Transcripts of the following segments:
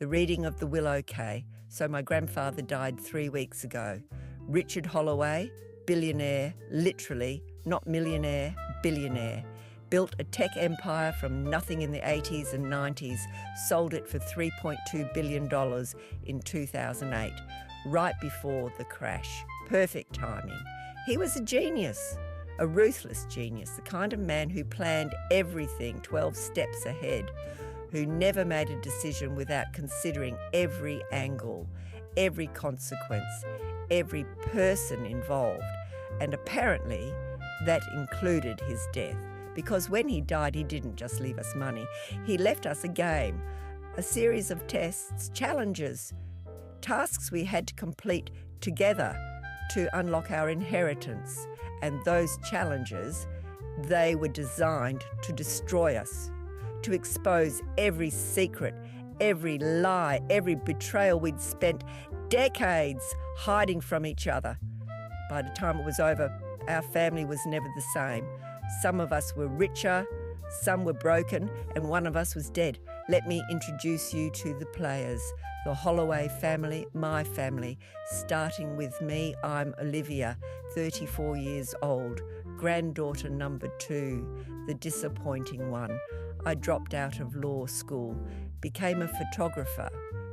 The reading of the will okay. So my grandfather died 3 weeks ago. Richard Holloway, billionaire, literally, not millionaire, billionaire. Built a tech empire from nothing in the 80s and 90s, sold it for $3.2 billion in 2008, right before the crash. Perfect timing. He was a genius, a ruthless genius, the kind of man who planned everything 12 steps ahead, who never made a decision without considering every angle, every consequence, every person involved. And apparently that included his death. Because when he died, he didn't just leave us money. He left us a game, a series of tests, challenges, tasks we had to complete together to unlock our inheritance. And those challenges, they were designed to destroy us, to expose every secret, every lie, every betrayal we'd spent decades hiding from each other. By the time it was over, our family was never the same. Some of us were richer, some were broken, and one of us was dead. Let me introduce you to the players. The Holloway family, my family. Starting with me, I'm Olivia, 34 years old, granddaughter number 2, the disappointing one. I dropped out of law school, became a photographer,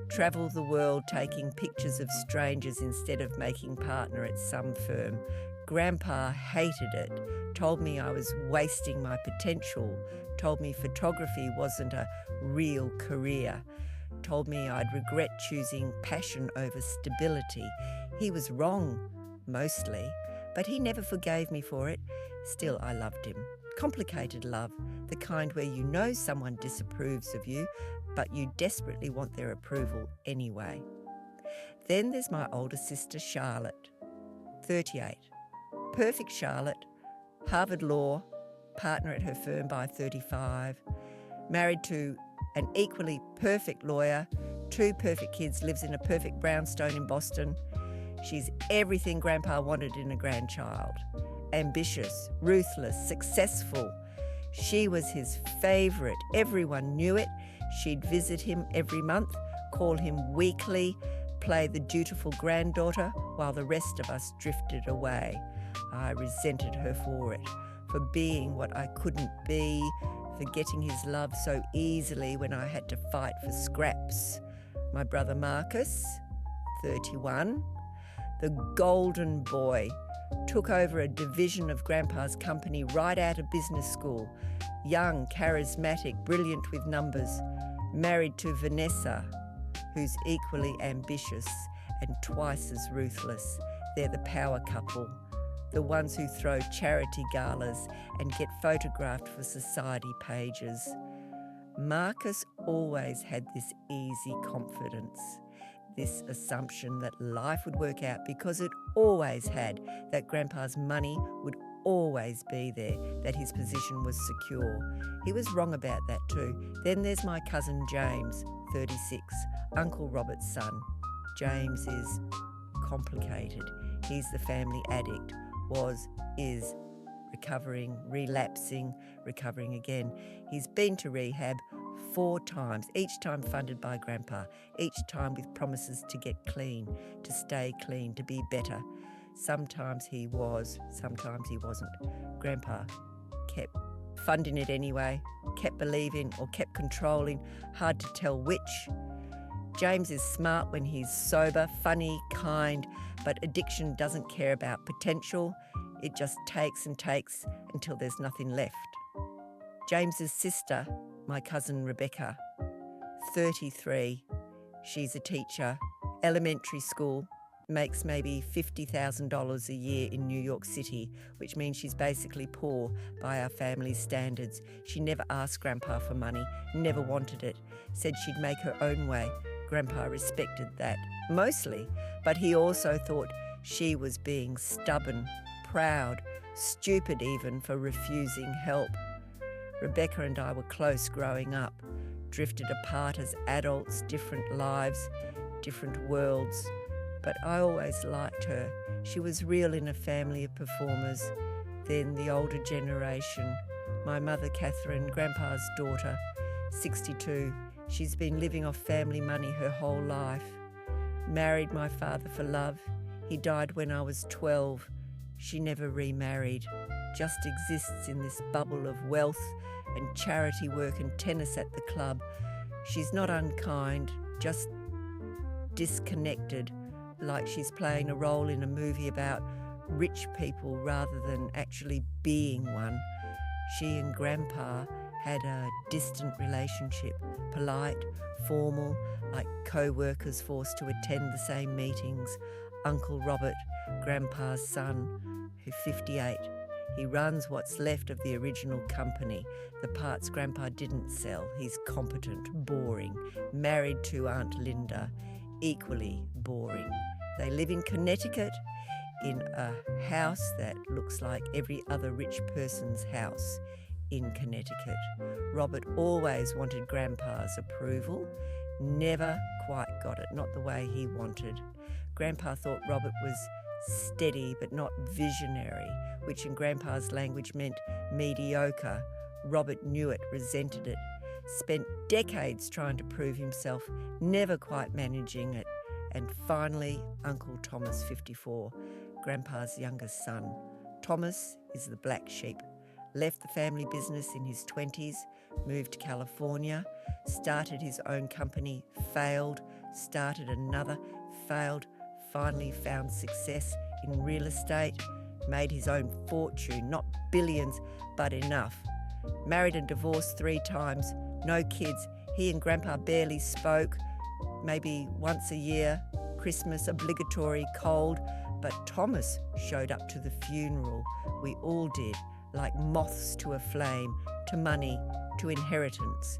travelled the world taking pictures of strangers instead of making partner at some firm. Grandpa hated it, told me I was wasting my potential, told me photography wasn't a real career, told me I'd regret choosing passion over stability. He was wrong, mostly, but he never forgave me for it. Still, I loved him. Complicated love, the kind where you know someone disapproves of you, but you desperately want their approval anyway. Then there's my older sister, Charlotte, 38. Perfect Charlotte, Harvard Law, partner at her firm by 35, married to an equally perfect lawyer, 2 perfect kids, lives in a perfect brownstone in Boston. She's everything Grandpa wanted in a grandchild. Ambitious, ruthless, successful. She was his favourite. Everyone knew it. She'd visit him every month, call him weekly, play the dutiful granddaughter while the rest of us drifted away. I resented her for it, for being what I couldn't be, for getting his love so easily when I had to fight for scraps. My brother Marcus, 31, the golden boy, took over a division of Grandpa's company right out of business school. Young, charismatic, brilliant with numbers, married to Vanessa, who's equally ambitious and twice as ruthless. They're the power couple, the ones who throw charity galas and get photographed for society pages. Marcus always had this easy confidence, this assumption that life would work out because it always had, that Grandpa's money would always be there, that his position was secure. He was wrong about that too. Then there's my cousin James, 36, Uncle Robert's son. James is complicated. He's the family addict. Is, recovering, relapsing, recovering again. He's been to rehab 4 times, each time funded by Grandpa, each time with promises to get clean, to stay clean, to be better. Sometimes he was, sometimes he wasn't. Grandpa kept funding it anyway, kept believing or kept controlling, hard to tell which. James is smart when he's sober, funny, kind, but addiction doesn't care about potential. It just takes and takes until there's nothing left. James's sister, my cousin Rebecca, 33. She's a teacher, elementary school, makes maybe $50,000 a year in New York City, which means she's basically poor by our family's standards. She never asked Grandpa for money, never wanted it, said she'd make her own way. Grandpa respected that, mostly, but he also thought she was being stubborn, proud, stupid even for refusing help. Rebecca and I were close growing up, drifted apart as adults, different lives, different worlds, but I always liked her. She was real in a family of performers. Then the older generation, my mother Catherine, Grandpa's daughter, 62, She's been living off family money her whole life. Married my father for love. He died when I was 12. She never remarried. Just exists in this bubble of wealth and charity work and tennis at the club. She's not unkind, just disconnected, like she's playing a role in a movie about rich people rather than actually being one. She and Grandpa had a distant relationship, polite, formal, like co-workers forced to attend the same meetings. Uncle Robert, Grandpa's son, who's 58. He runs what's left of the original company, the parts Grandpa didn't sell. He's competent, boring, married to Aunt Linda, equally boring. They live in Connecticut in a house that looks like every other rich person's house in Connecticut. Robert always wanted Grandpa's approval, never quite got it, not the way he wanted. Grandpa thought Robert was steady but not visionary, which in Grandpa's language meant mediocre. Robert knew it, resented it, spent decades trying to prove himself, never quite managing it. And finally, Uncle Thomas, 54, Grandpa's youngest son. Thomas is the black sheep. Left the family business in his 20s, moved to California, started his own company, failed, started another, failed, finally found success in real estate, made his own fortune, not billions, but enough. Married and divorced 3 times, no kids. He and Grandpa barely spoke, maybe once a year, Christmas obligatory, cold, but Thomas showed up to the funeral. We all did, like moths to a flame, to money, to inheritance.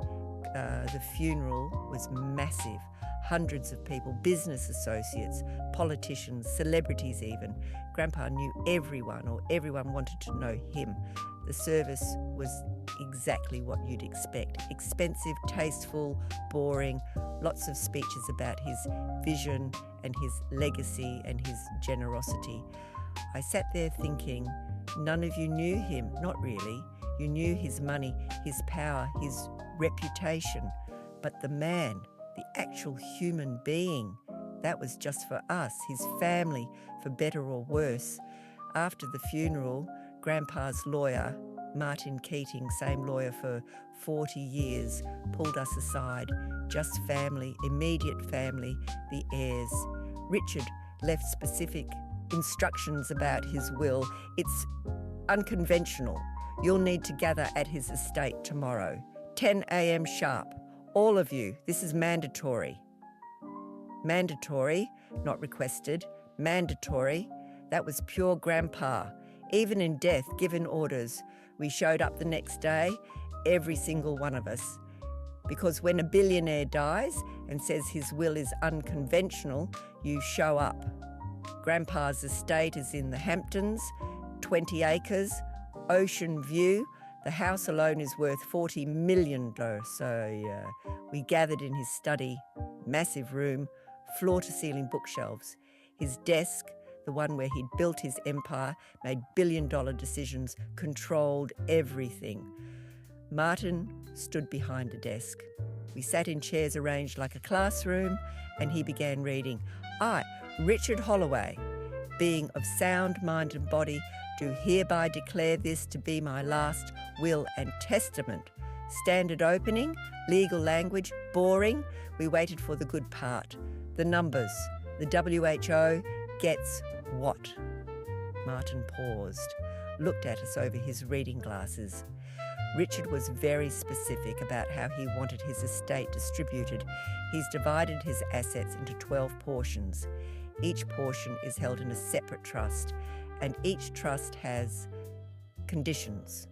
The funeral was massive. Hundreds of people, business associates, politicians, celebrities even. Grandpa knew everyone, or everyone wanted to know him. The service was exactly what you'd expect. Expensive, tasteful, boring, lots of speeches about his vision and his legacy and his generosity. I sat there thinking, none of you knew him, not really. You knew his money, his power, his reputation. But the man, the actual human being, that was just for us, his family, for better or worse. After the funeral, Grandpa's lawyer, Martin Keating, same lawyer for 40 years, pulled us aside. Just family, immediate family, the heirs. Richard left specific instructions about his will. It's unconventional. You'll need to gather at his estate tomorrow, 10 a.m. sharp. All of you, this is mandatory. Mandatory, not requested, mandatory. That was pure Grandpa. Even in death, given orders. We showed up the next day, every single one of us. Because when a billionaire dies and says his will is unconventional, you show up. Grandpa's estate is in the Hamptons, 20 acres, ocean view. The house alone is worth $40 million. So we gathered in his study, massive room, floor-to-ceiling bookshelves. His desk, the one where he'd built his empire, made billion-dollar decisions, controlled everything. Martin stood behind a desk. We sat in chairs arranged like a classroom, and he began reading. I, Richard Holloway, being of sound mind and body, do hereby declare this to be my last will and testament. Standard opening, legal language, boring. We waited for the good part. The numbers. The WHO gets what? Martin paused, looked at us over his reading glasses. Richard was very specific about how he wanted his estate distributed. He's divided his assets into 12 portions. Each portion is held in a separate trust, and each trust has conditions.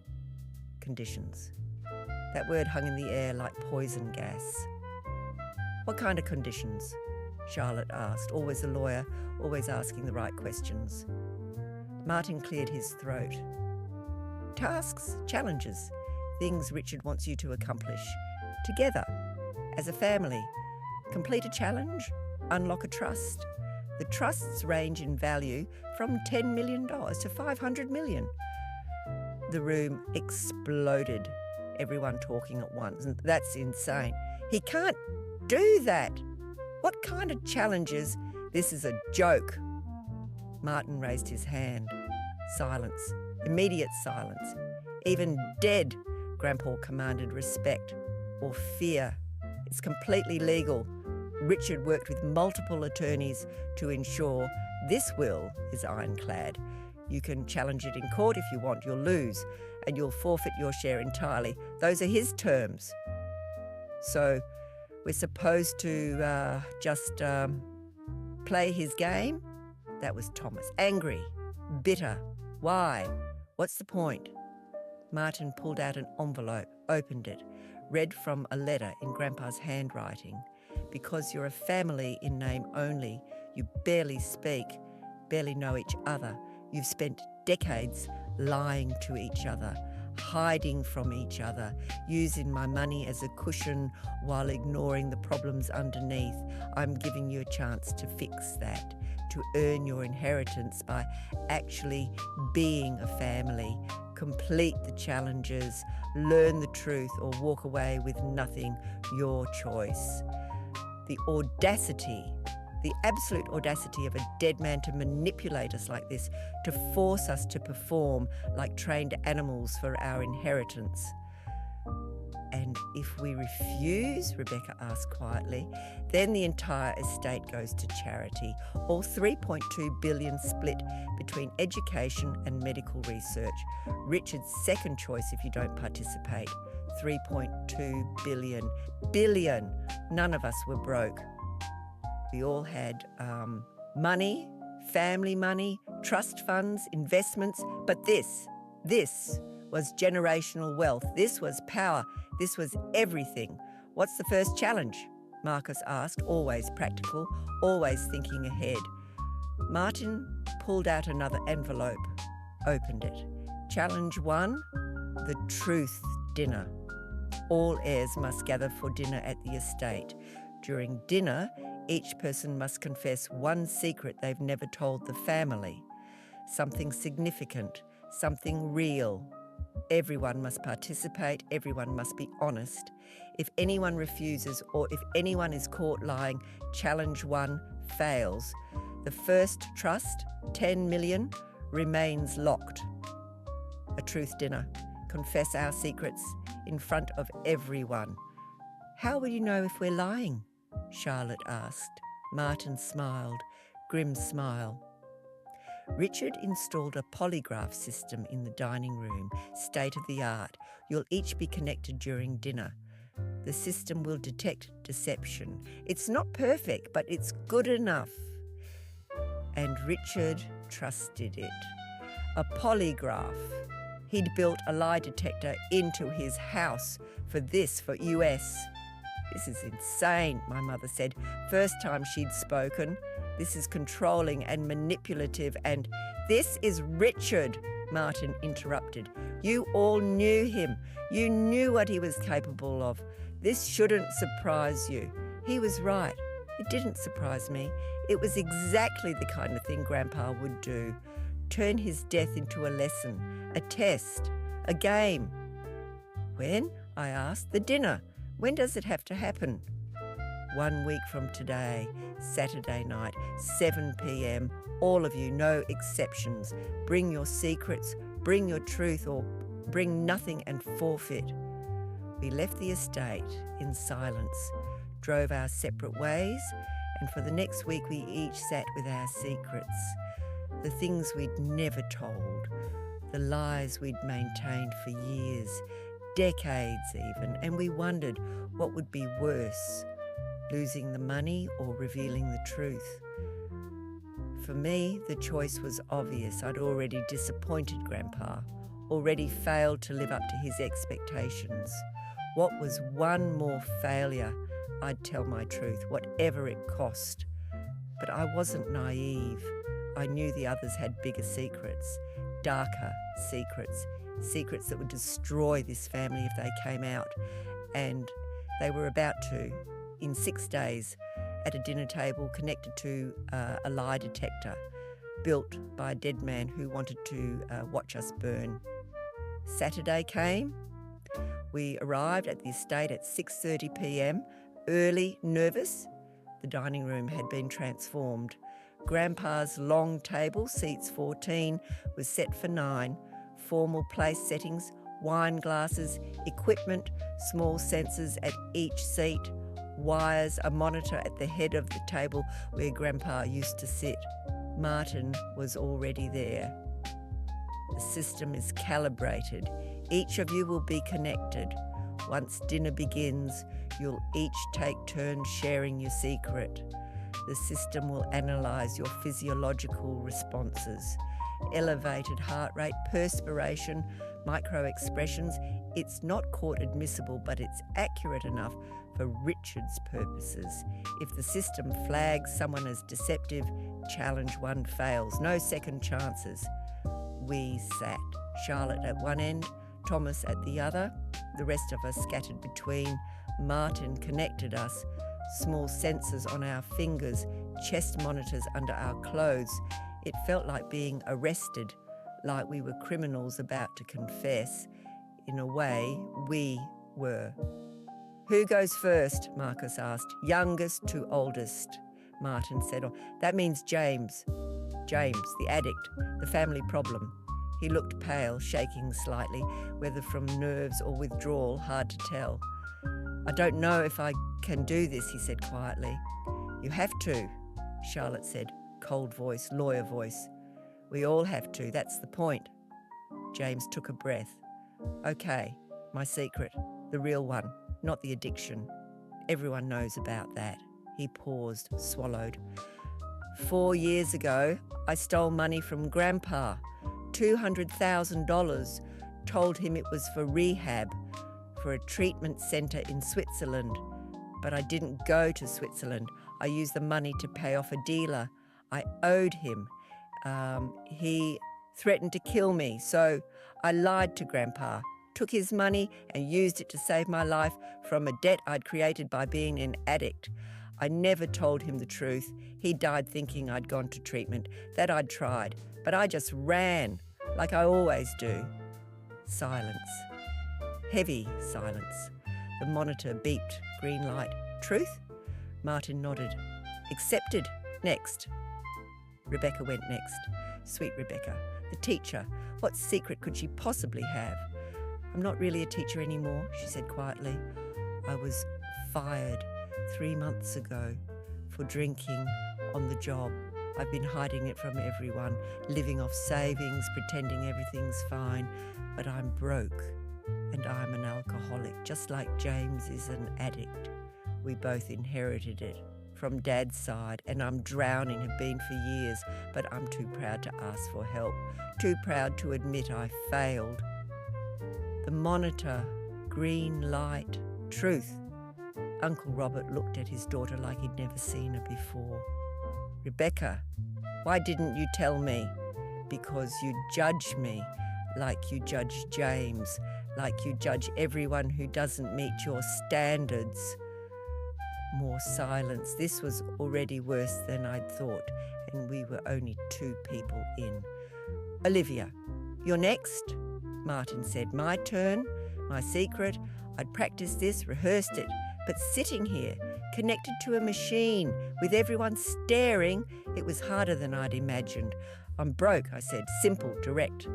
Conditions. That word hung in the air like poison gas. What kind of conditions? Charlotte asked, always a lawyer, always asking the right questions. Martin cleared his throat. Tasks, challenges, things Richard wants you to accomplish. Together, as a family. Complete a challenge, unlock a trust. The trusts range in value from $10 million to $500 million. The room exploded, everyone talking at once. And that's insane. He can't do that. What kind of challenges? This is a joke. Martin raised his hand. Silence. Immediate silence. Even dead, Grandpa commanded respect or fear. It's completely legal. Richard worked with multiple attorneys to ensure this will is ironclad. You can challenge it in court if you want. You'll lose and you'll forfeit your share entirely. Those are his terms. So we're supposed to just play his game? That was Thomas. Angry, bitter. Why? What's the point? Martin pulled out an envelope, opened it, read from a letter in Grandpa's handwriting. Because you're a family in name only, you barely speak, barely know each other. You've spent decades lying to each other, hiding from each other, using my money as a cushion while ignoring the problems underneath. I'm giving you a chance to fix that, to earn your inheritance by actually being a family, complete the challenges, learn the truth, or walk away with nothing, your choice. The audacity, the absolute audacity of a dead man to manipulate us like this, to force us to perform like trained animals for our inheritance. And if we refuse, Rebecca asked quietly, then the entire estate goes to charity. All $3.2 billion split between education and medical research. Richard's second choice if you don't participate. $3.2 billion. Billion. None of us were broke. We all had money, family money, trust funds, investments, but this was generational wealth. This was power. This was everything. What's the first challenge? Marcus asked, always practical, always thinking ahead. Martin pulled out another envelope, opened it. Challenge 1, the truth dinner. All heirs must gather for dinner at the estate. During dinner, each person must confess one secret they've never told the family. Something significant, something real. Everyone must participate, everyone must be honest. If anyone refuses or if anyone is caught lying, challenge 1 fails. The first trust, 10 million, remains locked. A truth dinner. Confess our secrets in front of everyone. How will you know if we're lying? Charlotte asked. Martin smiled, grim smile. Richard installed a polygraph system in the dining room, state of the art. You'll each be connected during dinner. The system will detect deception. It's not perfect, but it's good enough. And Richard trusted it. A polygraph. He'd built a lie detector into his house for US. This is insane, my mother said. First time she'd spoken. This is controlling and manipulative, and this is Richard, Martin interrupted. You all knew him. You knew what he was capable of. This shouldn't surprise you. He was right. It didn't surprise me. It was exactly the kind of thing Grandpa would do. Turn his death into a lesson, a test, a game. When? I asked. The dinner. When does it have to happen? 1 week from today, Saturday night, 7 p.m. All of you, no exceptions. Bring your secrets, bring your truth, or bring nothing and forfeit. We left the estate in silence, drove our separate ways, and for the next week we each sat with our secrets. The things we'd never told, the lies we'd maintained for years, decades even, and we wondered what would be worse, losing the money or revealing the truth. For me, the choice was obvious. I'd already disappointed Grandpa, already failed to live up to his expectations. What was one more failure? I'd tell my truth, whatever it cost. But I wasn't naive. I knew the others had bigger secrets, darker secrets, secrets that would destroy this family if they came out. And they were about to, in 6 days, at a dinner table connected to a lie detector built by a dead man who wanted to watch us burn. Saturday came. We arrived at the estate at 6:30 p.m, early, nervous. The dining room had been transformed. Grandpa's long table, seats 14, was set for 9. Formal place settings, wine glasses, equipment, small sensors at each seat, wires, a monitor at the head of the table where Grandpa used to sit. Martin was already there. The system is calibrated. Each of you will be connected. Once dinner begins, you'll each take turns sharing your secret. The system will analyse your physiological responses. Elevated heart rate, perspiration, micro-expressions. It's not court admissible, but it's accurate enough for Richard's purposes. If the system flags someone as deceptive, challenge 1 fails. No second chances. We sat. Charlotte at one end, Thomas at the other, the rest of us scattered between. Martin connected us. Small sensors on our fingers, chest monitors under our clothes. It felt like being arrested, like we were criminals about to confess. In a way, we were. "Who goes first?" Marcus asked. "Youngest to oldest," Martin said. "Oh, that means James. James, the addict, the family problem." He looked pale, shaking slightly, whether from nerves or withdrawal, hard to tell. "I don't know if I can do this," he said quietly. "You have to," Charlotte said, cold voice, lawyer voice. "We all have to, that's the point." James took a breath. "Okay, my secret, the real one, not the addiction. Everyone knows about that." He paused, swallowed. 4 years ago, I stole money from Grandpa, $200,000, told him it was for rehab, for a treatment centre in Switzerland. But I didn't go to Switzerland. I used the money to pay off a dealer. I owed him. He threatened to kill me, so I lied to Grandpa, took his money and used it to save my life from a debt I'd created by being an addict. I never told him the truth. He died thinking I'd gone to treatment, that I'd tried, but I just ran, like I always do. Silence. Heavy silence. The monitor beeped. Green light. "Truth?" Martin nodded. "Accepted. Next." Rebecca went next. Sweet Rebecca. The teacher. What secret could she possibly have? "I'm not really a teacher anymore," she said quietly. "I was fired 3 months ago for drinking on the job. I've been hiding it from everyone, living off savings, pretending everything's fine, but I'm broke and I'm an alcoholic, just like James is an addict. We both inherited it from Dad's side, and I'm drowning, have been for years, but I'm too proud to ask for help, too proud to admit I failed." The monitor, green light, truth. Uncle Robert looked at his daughter like he'd never seen her before. "Rebecca, why didn't you tell me?" "Because you judge me like you judge James, like you judge everyone who doesn't meet your standards." More silence. This was already worse than I'd thought, and we were only 2 people in. "Olivia, you're next," Martin said. "My turn, my secret. I'd practiced this, rehearsed it, but sitting here, connected to a machine, with everyone staring, it was harder than I'd imagined. I'm broke," I said, simple, direct.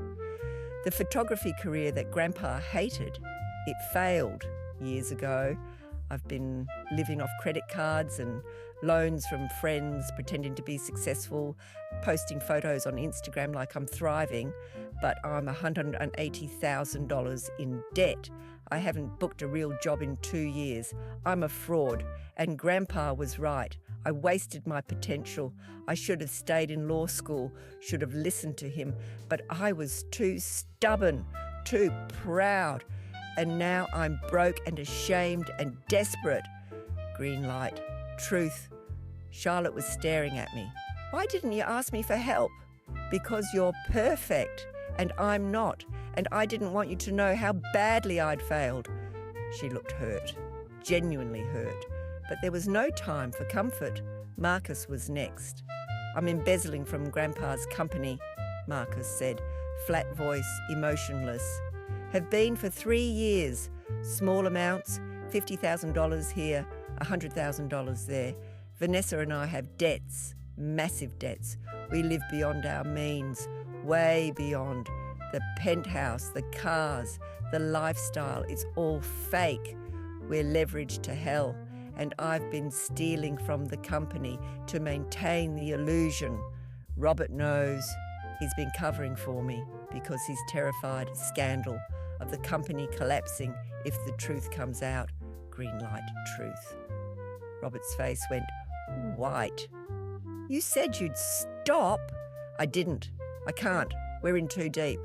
"The photography career that Grandpa hated, it failed years ago. I've been living off credit cards and loans from friends, pretending to be successful, posting photos on Instagram like I'm thriving, but I'm $180,000 in debt. I haven't booked a real job in 2 years. I'm a fraud, and Grandpa was right. I wasted my potential. I should have stayed in law school, should have listened to him, but I was too stubborn, too proud. And now I'm broke and ashamed and desperate." Green light. Truth. Charlotte was staring at me. "Why didn't you ask me for help?" "Because you're perfect, and I'm not, and I didn't want you to know how badly I'd failed." She looked hurt, genuinely hurt, but there was no time for comfort. Marcus was next. "I'm embezzling from Grandpa's company," Marcus said, flat voice, emotionless. Have been for 3 years. Small amounts, $50,000 here, $100,000 there. Vanessa and I have debts, massive debts. We live beyond our means, way beyond. The penthouse, the cars, the lifestyle, it's all fake. We're leveraged to hell, and I've been stealing from the company to maintain the illusion. Robert knows. He's been covering for me because he's terrified of scandal, of the company collapsing if the truth comes out. Green light, truth. Robert's face went white. You said you'd stop. I didn't. I can't. We're in too deep.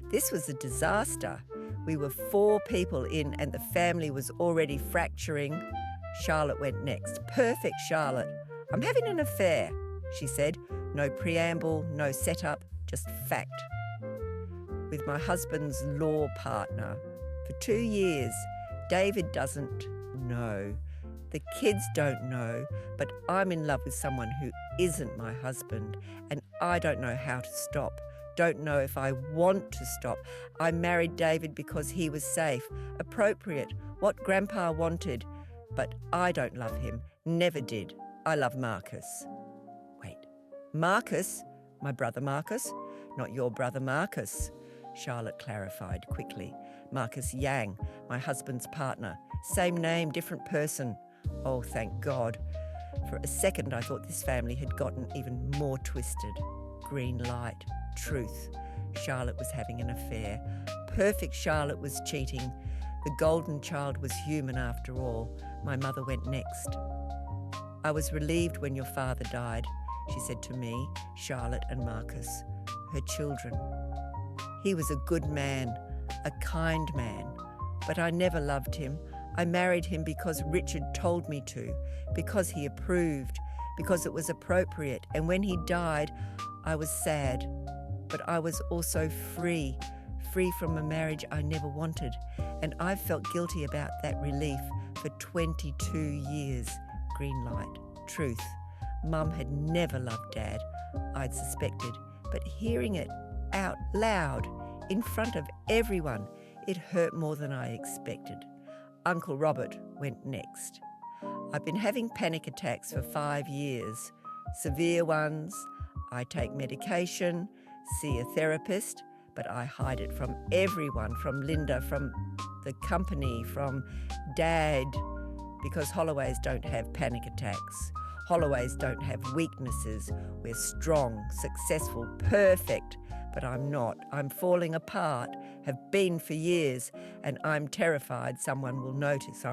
This was a disaster. We were 4 people in and the family was already fracturing. Charlotte went next. Perfect, Charlotte. I'm having an affair, she said. No preamble, no setup, just fact. With my husband's law partner. For 2 years. David doesn't know. The kids don't know, but I'm in love with someone who isn't my husband, and I don't know how to stop. Don't know if I want to stop. I married David because he was safe, appropriate, what Grandpa wanted. But I don't love him, never did. I love Marcus. Wait, Marcus? My brother Marcus? Not your brother Marcus, Charlotte clarified quickly. Marcus Yang, my husband's partner. Same name, different person. Oh, thank God. For a second I thought this family had gotten even more twisted. Green light. Truth. Charlotte was having an affair. Perfect Charlotte was cheating. The golden child was human after all. My mother went next. I was relieved when your father died, she said to me, Charlotte and Marcus, her children. He was a good man, a kind man, but I never loved him. I married him because Richard told me to, because he approved, because it was appropriate, and when he died, I was sad. But I was also free from a marriage I never wanted, and I've felt guilty about that relief for 22 years. Green light. Truth. Mum had never loved Dad, I'd suspected, but hearing it out loud, in front of everyone, it hurt more than I expected. Uncle Robert went next. I've been having panic attacks for 5 years, severe ones. I take medication, see a therapist, but I hide it from everyone, from Linda, from the company, from Dad, because Holloways don't have panic attacks. Holloways don't have weaknesses. We're strong, successful, perfect, but I'm not. I'm falling apart, have been for years, and I'm terrified someone will notice.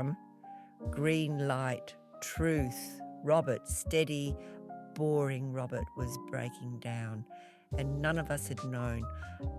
Green light, truth. Robert, steady, boring Robert, was breaking down, and none of us had known.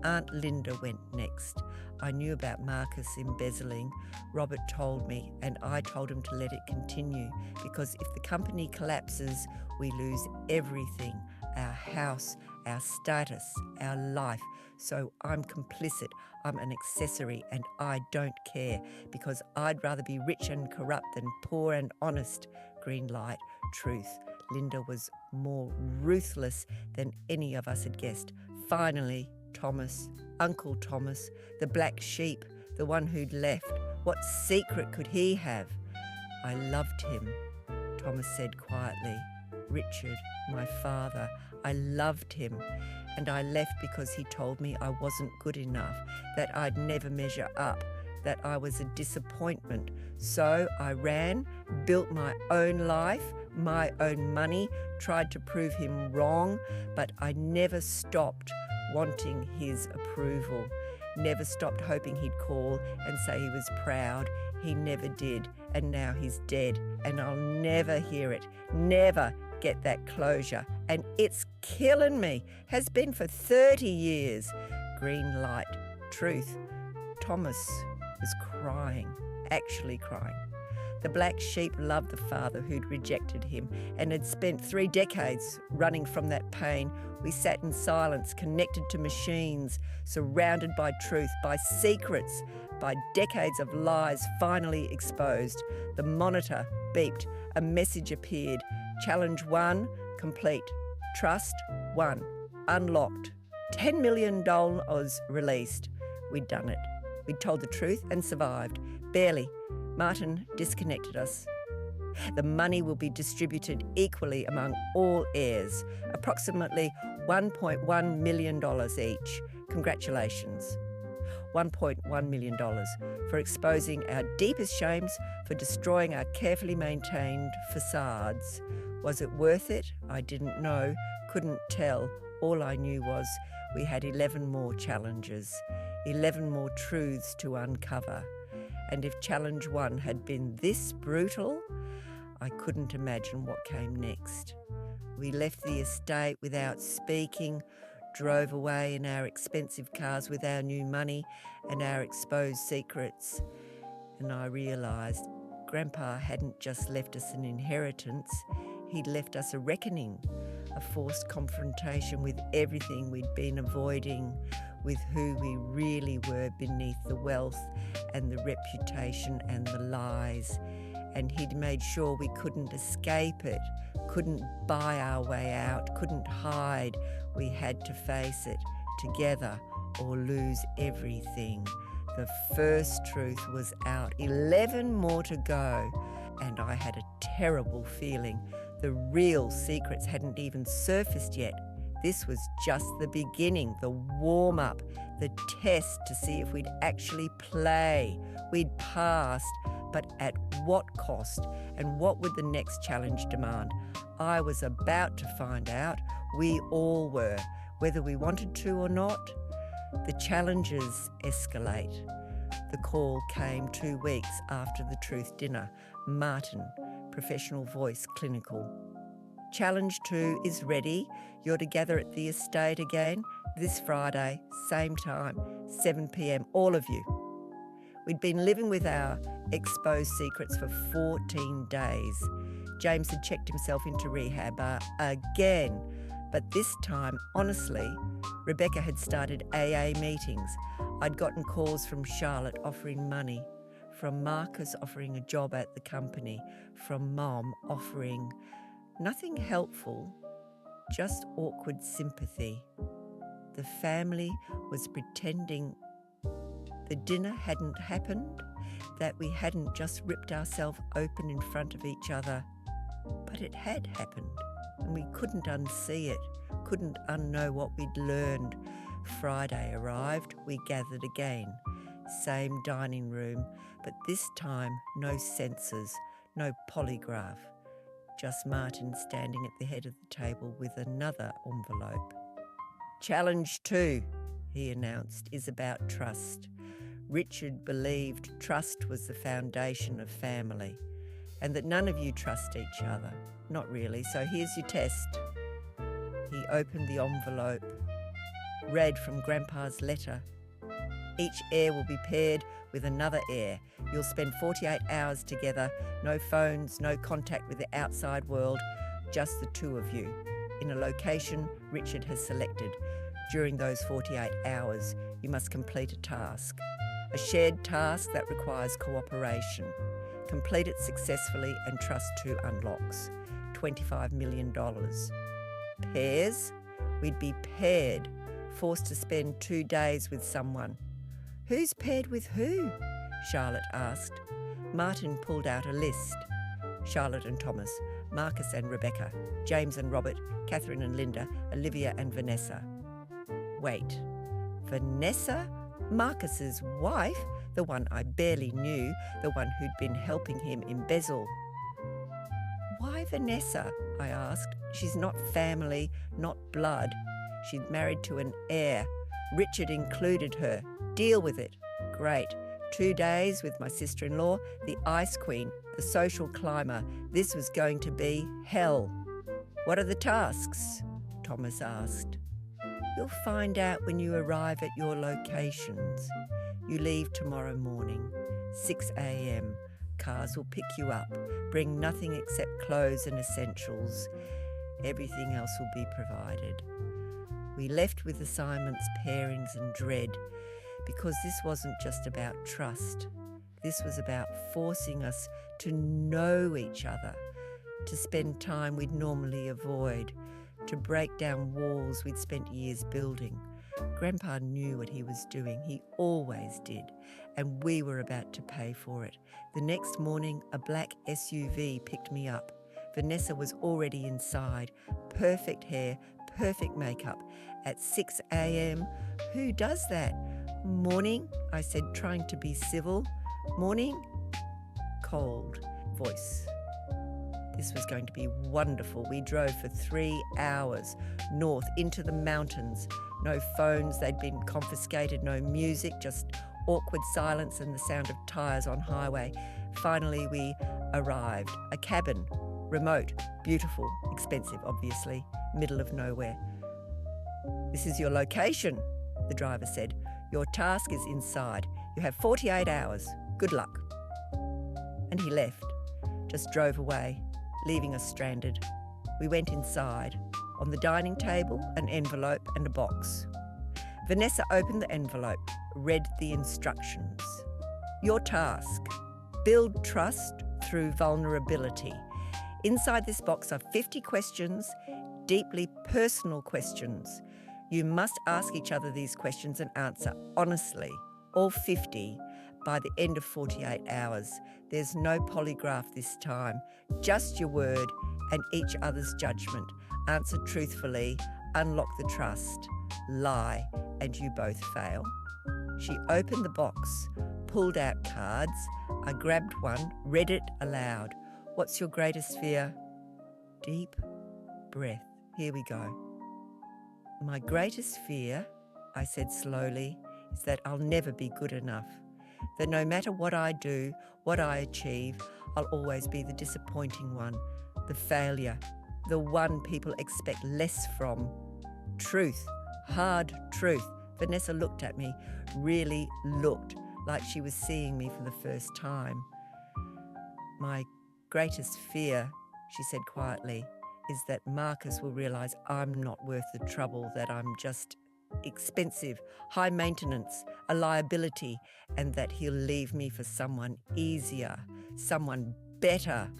Aunt Linda went next. I knew about Marcus embezzling. Robert told me, and I told him to let it continue, because if the company collapses, we lose everything, our house, our status, our life. So I'm complicit, I'm an accessory, and I don't care, because I'd rather be rich and corrupt than poor and honest. Green light, truth. Linda was more ruthless than any of us had guessed. Finally, Thomas, Uncle Thomas, the black sheep, the one who'd left. What secret could he have? I loved him, Thomas said quietly. Richard, my father, I loved him. And I left because he told me I wasn't good enough, that I'd never measure up, that I was a disappointment. So I ran, built my own life, my own money, tried to prove him wrong, but I never stopped wanting his approval. Never stopped hoping he'd call and say he was proud. He never did, and now he's dead, and I'll never hear it, never get that closure, and it's killing me, has been for 30 years. Green light, truth. Thomas was crying, actually crying. The black sheep loved the father who'd rejected him and had spent 3 decades running from that pain. We sat in silence, connected to machines, surrounded by truth, by secrets, by decades of lies finally exposed. The monitor beeped. A message appeared. Challenge 1, complete. Trust 1, unlocked. $10 million released. we'd done it. We'd told the truth and survived. Barely. Martin disconnected us. The money will be distributed equally among all heirs, approximately $1.1 million each. Congratulations. $1.1 million for exposing our deepest shames, for destroying our carefully maintained facades. Was it worth it? I didn't know, couldn't tell. All I knew was we had 11 more challenges, 11 more truths to uncover. And if challenge 1 had been this brutal, I couldn't imagine what came next. We left the estate without speaking, drove away in our expensive cars with our new money and our exposed secrets. And I realised Grandpa hadn't just left us an inheritance, he'd left us a reckoning, a forced confrontation with everything we'd been avoiding, with who we really were beneath the wealth and the reputation and the lies. And he'd made sure we couldn't escape it, couldn't buy our way out, couldn't hide. We had to face it together or lose everything. The first truth was out, 11 more to go, and I had a terrible feeling. The real secrets hadn't even surfaced yet. This was just the beginning, the warm-up, the test to see if we'd actually play. We'd passed, but at what cost, and what would the next challenge demand? I was about to find out. We all were, whether we wanted to or not. The challenges escalate. The call came 2 weeks after the truth dinner. Martin, professional voice, clinical. Challenge 2 is ready. You're to gather at the estate again this Friday, same time, 7 p.m, all of you. We'd been living with our exposed secrets for 14 days. James had checked himself into rehab again, but this time, honestly, Rebecca had started AA meetings. I'd gotten calls from Charlotte offering money, from Marcus offering a job at the company, from Mom offering nothing helpful, just awkward sympathy. The family was pretending the dinner hadn't happened, that we hadn't just ripped ourselves open in front of each other. But it had happened, and we couldn't unsee it, couldn't unknow what we'd learned. Friday arrived, we gathered again. Same dining room, but this time no sensors, no polygraph. Just Martin standing at the head of the table with another envelope. Challenge 2, he announced, is about trust. Richard believed trust was the foundation of family, and that none of you trust each other. Not really, so here's your test. He opened the envelope, read from Grandpa's letter. Each heir will be paired with another heir. You'll spend 48 hours together, no phones, no contact with the outside world, just the two of you, in a location Richard has selected. During those 48 hours, you must complete a task. A shared task that requires cooperation. Complete it successfully and Trust 2 unlocks. $25 million. Pairs? We'd be paired, forced to spend 2 days with someone. Who's paired with who? Charlotte asked. Martin pulled out a list. Charlotte and Thomas, Marcus and Rebecca, James and Robert, Catherine and Linda, Olivia and Vanessa. Wait, Vanessa? Marcus's wife? The one I barely knew, the one who'd been helping him embezzle. Why Vanessa? I asked. She's not family, not blood. She's married to an heir. Richard included her. Deal with it. Great. 2 days with my sister-in-law, the ice queen, the social climber. This was going to be hell. What are the tasks? Thomas asked. You'll find out when you arrive at your locations. You leave tomorrow morning, 6 a.m. Cars will pick you up. Bring nothing except clothes and essentials. Everything else will be provided. We left with assignments, pairings and dread, because this wasn't just about trust. This was about forcing us to know each other, to spend time we'd normally avoid, to break down walls we'd spent years building, Grandpa knew what he was doing. He always did. And we were about to pay for it. The next morning, a black SUV picked me up. Vanessa was already inside. Perfect hair, perfect makeup. At 6 a.m. Who does that? Morning, I said, trying to be civil. Morning? Cold voice. This was going to be wonderful. We drove for 3 hours north into the mountains. No phones, they'd been confiscated, no music, just awkward silence and the sound of tyres on highway. Finally, we arrived. A cabin, remote, beautiful, expensive, obviously, middle of nowhere. This is your location, the driver said. Your task is inside. You have 48 hours. Good luck. And he left, just drove away, leaving us stranded. We went inside. On the dining table, an envelope and a box. Vanessa opened the envelope, read the instructions. Your task: build trust through vulnerability. Inside this box are 50 questions, deeply personal questions. You must ask each other these questions and answer honestly, all 50, by the end of 48 hours. There's no polygraph this time, just your word and each other's judgment. Answer truthfully, unlock the trust. Lie, and you both fail. She opened the box, pulled out cards. I grabbed one, read it aloud. What's your greatest fear? Deep breath. Here we go. My greatest fear, I said slowly, is that I'll never be good enough. That no matter what I do, what I achieve, I'll always be the disappointing one, the failure, the one people expect less from. Truth, hard truth. Vanessa looked at me, really looked like she was seeing me for the first time. My greatest fear, she said quietly, is that Marcus will realise I'm not worth the trouble, that I'm just expensive, high maintenance, a liability, and that he'll leave me for someone easier, someone better.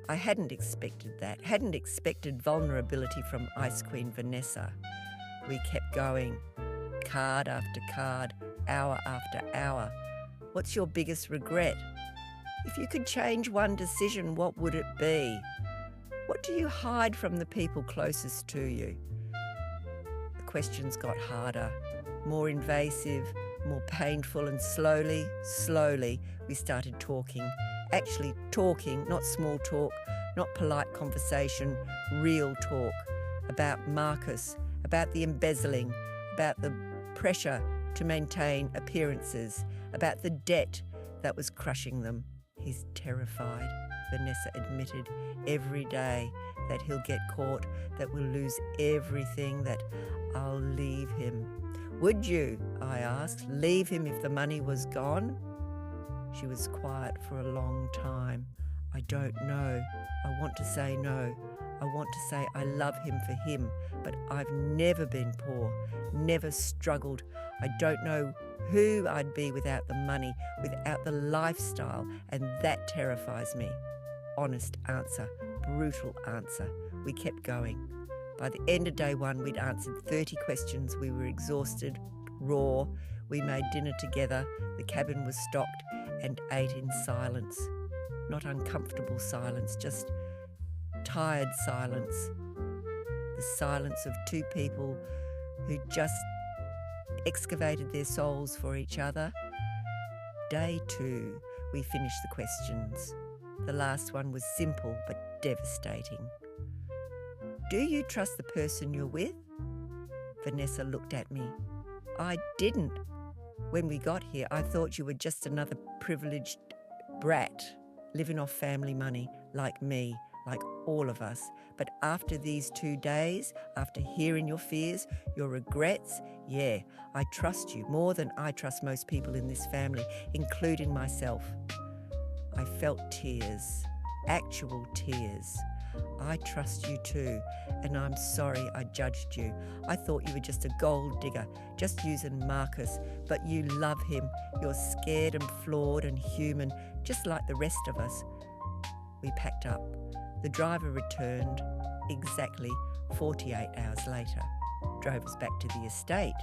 I hadn't expected that, hadn't expected vulnerability from Ice Queen Vanessa. We kept going, card after card, hour after hour. What's your biggest regret? If you could change one decision, what would it be? What do you hide from the people closest to you? The questions got harder, more invasive, more painful, and slowly, we started talking. Actually talking, not small talk, not polite conversation, real talk about Marcus, about the embezzling, about the pressure to maintain appearances, about the debt that was crushing them. He's terrified, Vanessa admitted, every day that he'll get caught, that we'll lose everything, that I'll leave him. Would you, I asked, leave him if the money was gone? She was quiet for a long time. I don't know. I want to say no. I want to say I love him for him, but I've never been poor, never struggled. I don't know who I'd be without the money, without the lifestyle, and that terrifies me. Honest answer, brutal answer. We kept going. By the end of day one, we'd answered 30 questions. We were exhausted, raw. We made dinner together. The cabin was stocked and ate in silence. Not uncomfortable silence, just tired silence. The silence of two people who just excavated their souls for each other. Day two, we finished the questions. The last one was simple but devastating. Do you trust the person you're with? Vanessa looked at me. I didn't. When we got here, I thought you were just another privileged brat living off family money, like me, like all of us. But after these 2 days, after hearing your fears, your regrets, yeah, I trust you more than I trust most people in this family, including myself. I felt tears, actual tears. I trust you too, and I'm sorry I judged you. I thought you were just a gold digger, just using Marcus, but you love him. You're scared and flawed and human, just like the rest of us. We packed up. The driver returned exactly 48 hours later. drove us back to the estate.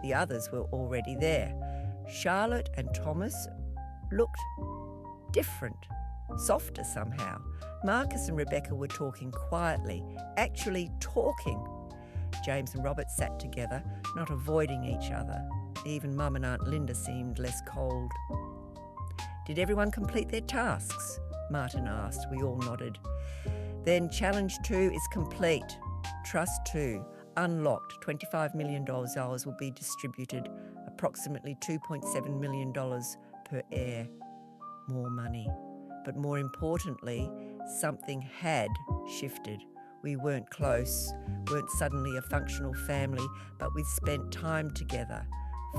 The others were already there. Charlotte and Thomas looked different, softer somehow. Marcus and Rebecca were talking quietly, actually talking. James and Robert sat together, not avoiding each other. Even Mum and Aunt Linda seemed less cold. "Did everyone complete their tasks?" Martin asked. We all nodded. "Then Challenge 2 is complete. Trust 2, unlocked. $25 million will be distributed, approximately $2.7 million per heir. More money. But more importantly, something had shifted. We weren't close, weren't suddenly a functional family, but we'd spent time together,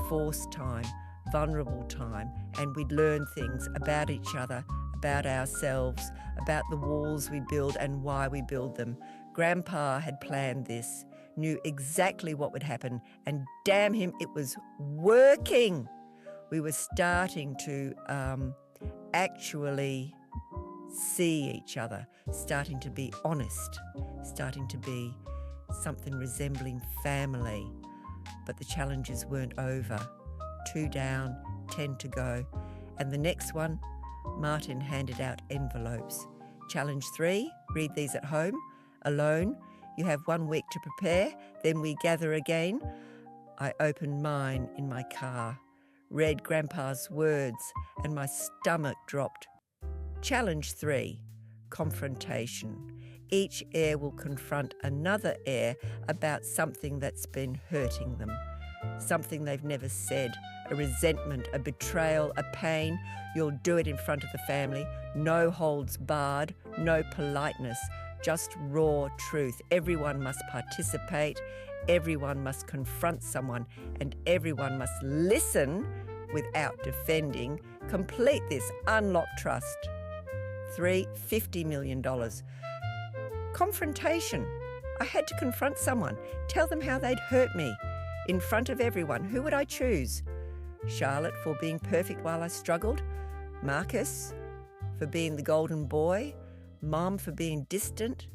forced time, vulnerable time, and we'd learn things about each other, about ourselves, about the walls we build and why we build them. Grandpa had planned this, knew exactly what would happen, and damn him, it was working. We were starting to actually see each other, starting to be honest, starting to be something resembling family. But the challenges weren't over. 2 down, 10 to go. And the next one, Martin handed out envelopes. Challenge 3, read these at home, alone. You have 1 week to prepare, then we gather again. I opened mine in my car, read Grandpa's words, and my stomach dropped. Challenge 3, confrontation. Each heir will confront another heir about something that's been hurting them, something they've never said, a resentment, a betrayal, a pain. You'll do it in front of the family. No holds barred, no politeness, just raw truth. Everyone must participate, everyone must confront someone, and everyone must listen without defending. Complete this, unlock trust. 3, $50 million. Confrontation. I had to confront someone, tell them how they'd hurt me. In front of everyone, who would I choose? Charlotte for being perfect while I struggled, Marcus for being the golden boy, Mom for being distant,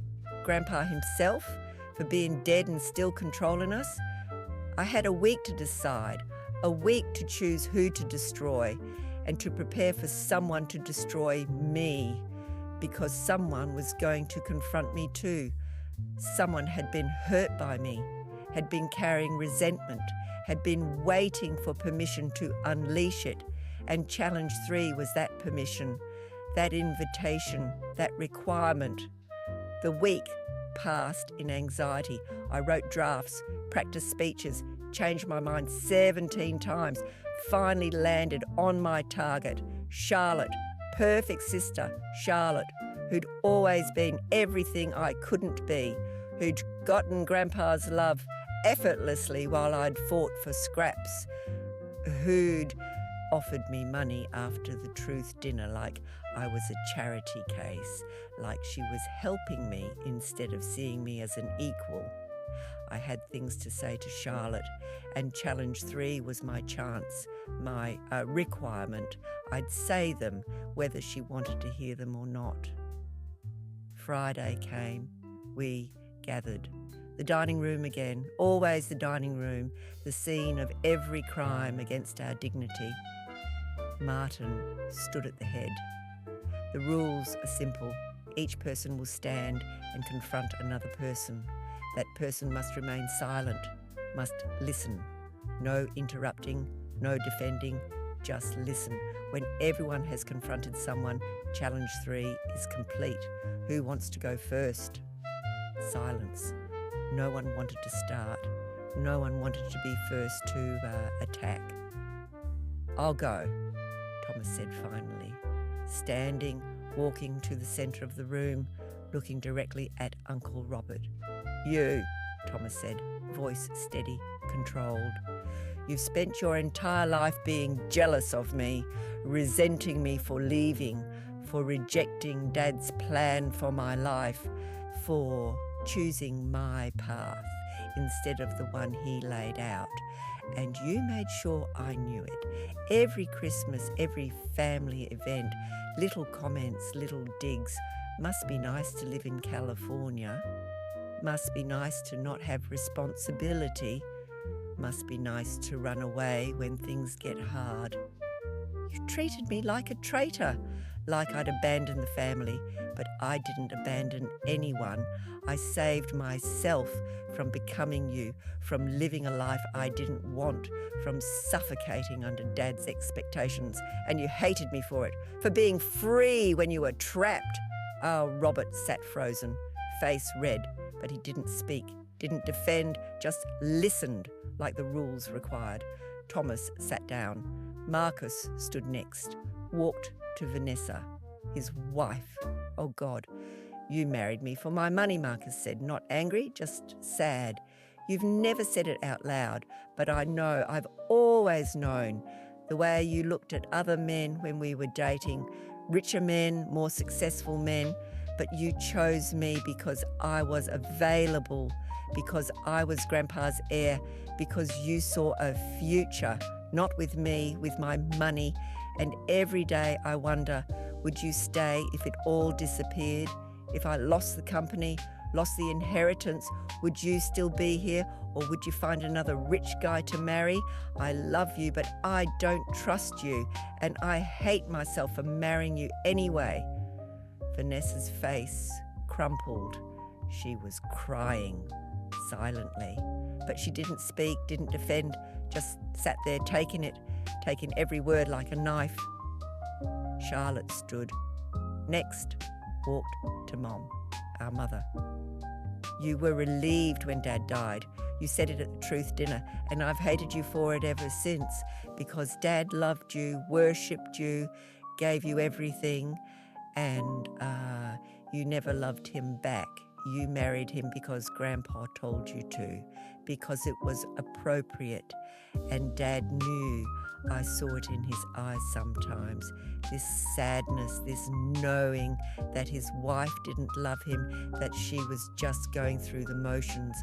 Grandpa himself for being dead and still controlling us. I had a week to decide, a week to choose who to destroy and to prepare for someone to destroy me, because someone was going to confront me too. Someone had been hurt by me, had been carrying resentment, had been waiting for permission to unleash it. And Challenge 3 was that permission, that invitation, that requirement. The week passed in anxiety. I wrote drafts, practiced speeches, changed my mind 17 times, finally landed on my target. Charlotte, perfect sister, Charlotte, who'd always been everything I couldn't be, who'd gotten Grandpa's love effortlessly while I'd fought for scraps, who'd offered me money after the truth dinner like I was a charity case, like she was helping me instead of seeing me as an equal. I had things to say to Charlotte, and Challenge 3 was my chance, my requirement. I'd say them whether she wanted to hear them or not. Friday came. We gathered. The dining room again, always the dining room, the scene of every crime against our dignity. Martin stood at the head. The rules are simple. Each person will stand and confront another person. That person must remain silent, must listen. No interrupting, no defending, just listen. When everyone has confronted someone, Challenge 3 is complete. Who wants to go first? Silence. No one wanted to start. No one wanted to be first to attack. "I'll go," Thomas said finally, standing, walking to the centre of the room, looking directly at Uncle Robert. "You," Thomas said, voice steady, controlled. "You've spent your entire life being jealous of me, resenting me for leaving, for rejecting Dad's plan for my life, for choosing my path instead of the one he laid out. And you made sure I knew it. Every Christmas, every family event, little comments, little digs. Must be nice to live in California. Must be nice to not have responsibility. Must be nice to run away when things get hard. You treated me like a traitor, like I'd abandoned the family, but I didn't abandon anyone. I saved myself from becoming you, from living a life I didn't want, from suffocating under Dad's expectations, and you hated me for it, for being free when you were trapped. Oh, Robert sat frozen, face red, but he didn't speak, didn't defend, just listened like the rules required. Thomas sat down. Marcus stood next, walked to Vanessa, his wife. Oh God, you married me for my money, Marcus said, not angry, just sad. You've never said it out loud, but I know, I've always known the way you looked at other men when we were dating, richer men, more successful men, but you chose me because I was available, because I was Grandpa's heir, because you saw a future, not with me, with my money. And every day I wonder, would you stay if it all disappeared? If I lost the company, lost the inheritance, would you still be here? Or would you find another rich guy to marry? I love you, but I don't trust you, and I hate myself for marrying you anyway. Vanessa's face crumpled. She was crying silently, but she didn't speak, didn't defend, just sat there taking every word like a knife. Charlotte stood. Next, walked to Mom, our mother. You were relieved when Dad died. You said it at the Truth Dinner, and I've hated you for it ever since, because Dad loved you, worshipped you, gave you everything, and you never loved him back. You married him because Grandpa told you to, because it was appropriate, and Dad knew. I saw it in his eyes sometimes, this sadness, this knowing that his wife didn't love him, that she was just going through the motions,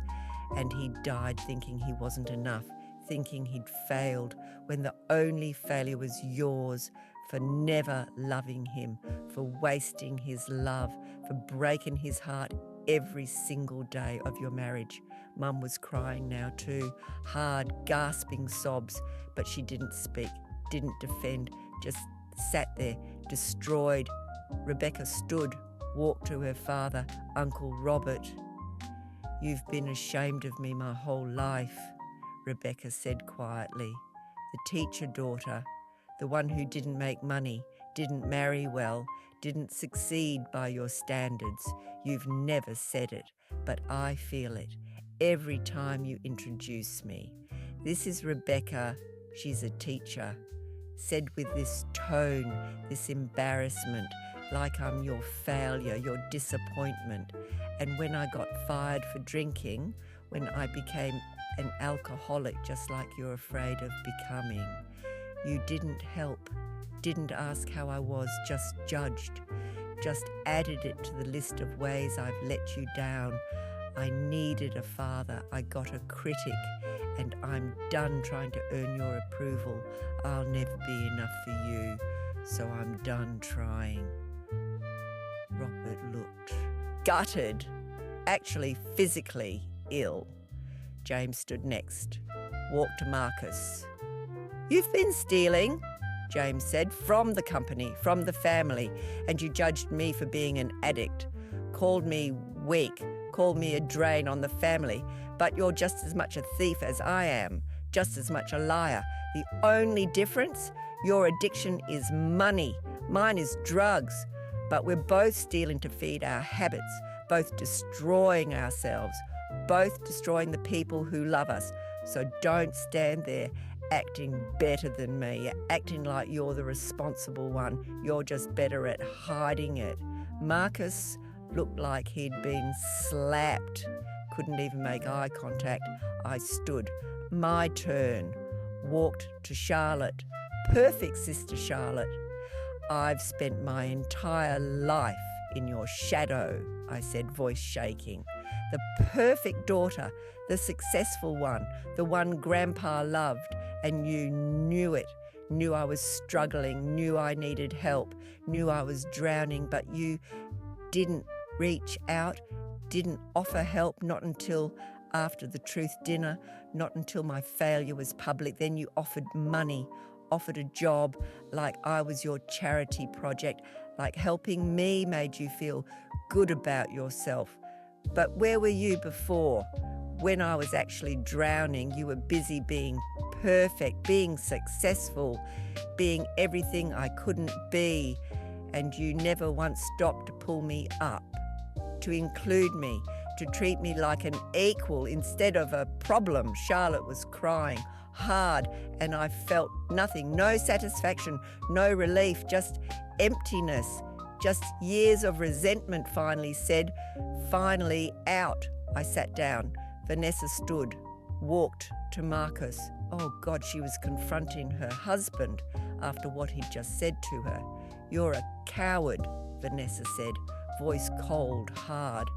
and he died thinking he wasn't enough, thinking he'd failed, when the only failure was yours, for never loving him, for wasting his love, for breaking his heart every single day of your marriage. Mum was crying now too, hard, gasping sobs, but she didn't speak, didn't defend, just sat there, destroyed. Rebecca stood, walked to her father, Uncle Robert. You've been ashamed of me my whole life, Rebecca said quietly. The teacher daughter, the one who didn't make money, didn't marry well, didn't succeed by your standards. You've never said it, but I feel it every time you introduce me. This is Rebecca, she's a teacher, said with this tone, this embarrassment, like I'm your failure, your disappointment. And when I got fired for drinking, when I became an alcoholic just like you're afraid of becoming, you didn't help, didn't ask how I was, just judged, just added it to the list of ways I've let you down. I needed a father, I got a critic, and I'm done trying to earn your approval. I'll never be enough for you, so I'm done trying. Robert looked gutted, actually physically ill. James stood next, walked to Marcus. You've been stealing, James said, from the company, from the family, and you judged me for being an addict, called me weak, called me a drain on the family, but you're just as much a thief as I am, just as much a liar. The only difference, your addiction is money, mine is drugs, but we're both stealing to feed our habits, both destroying ourselves, both destroying the people who love us. So don't stand there acting better than me, acting like you're the responsible one. You're just better at hiding it. Marcus looked like he'd been slapped, couldn't even make eye contact. I stood. My turn. Walked to Charlotte. Perfect sister Charlotte. I've spent my entire life in your shadow, I said, voice shaking. The perfect daughter, the successful one, the one Grandpa loved, and you knew it, knew I was struggling, knew I needed help, knew I was drowning, but you didn't reach out, didn't offer help, not until after the truth dinner, not until my failure was public. Then you offered money, offered a job, like I was your charity project, like helping me made you feel good about yourself. But where were you before? When I was actually drowning, you were busy being perfect, being successful, being everything I couldn't be, and you never once stopped to pull me up, to include me, to treat me like an equal instead of a problem. Charlotte was crying hard, and I felt nothing, no satisfaction, no relief, just emptiness, just years of resentment. Finally said, finally out. I sat down. Vanessa stood, walked to Marcus. Oh God, she was confronting her husband after what he'd just said to her. You're a coward, Vanessa said, voice cold, hard.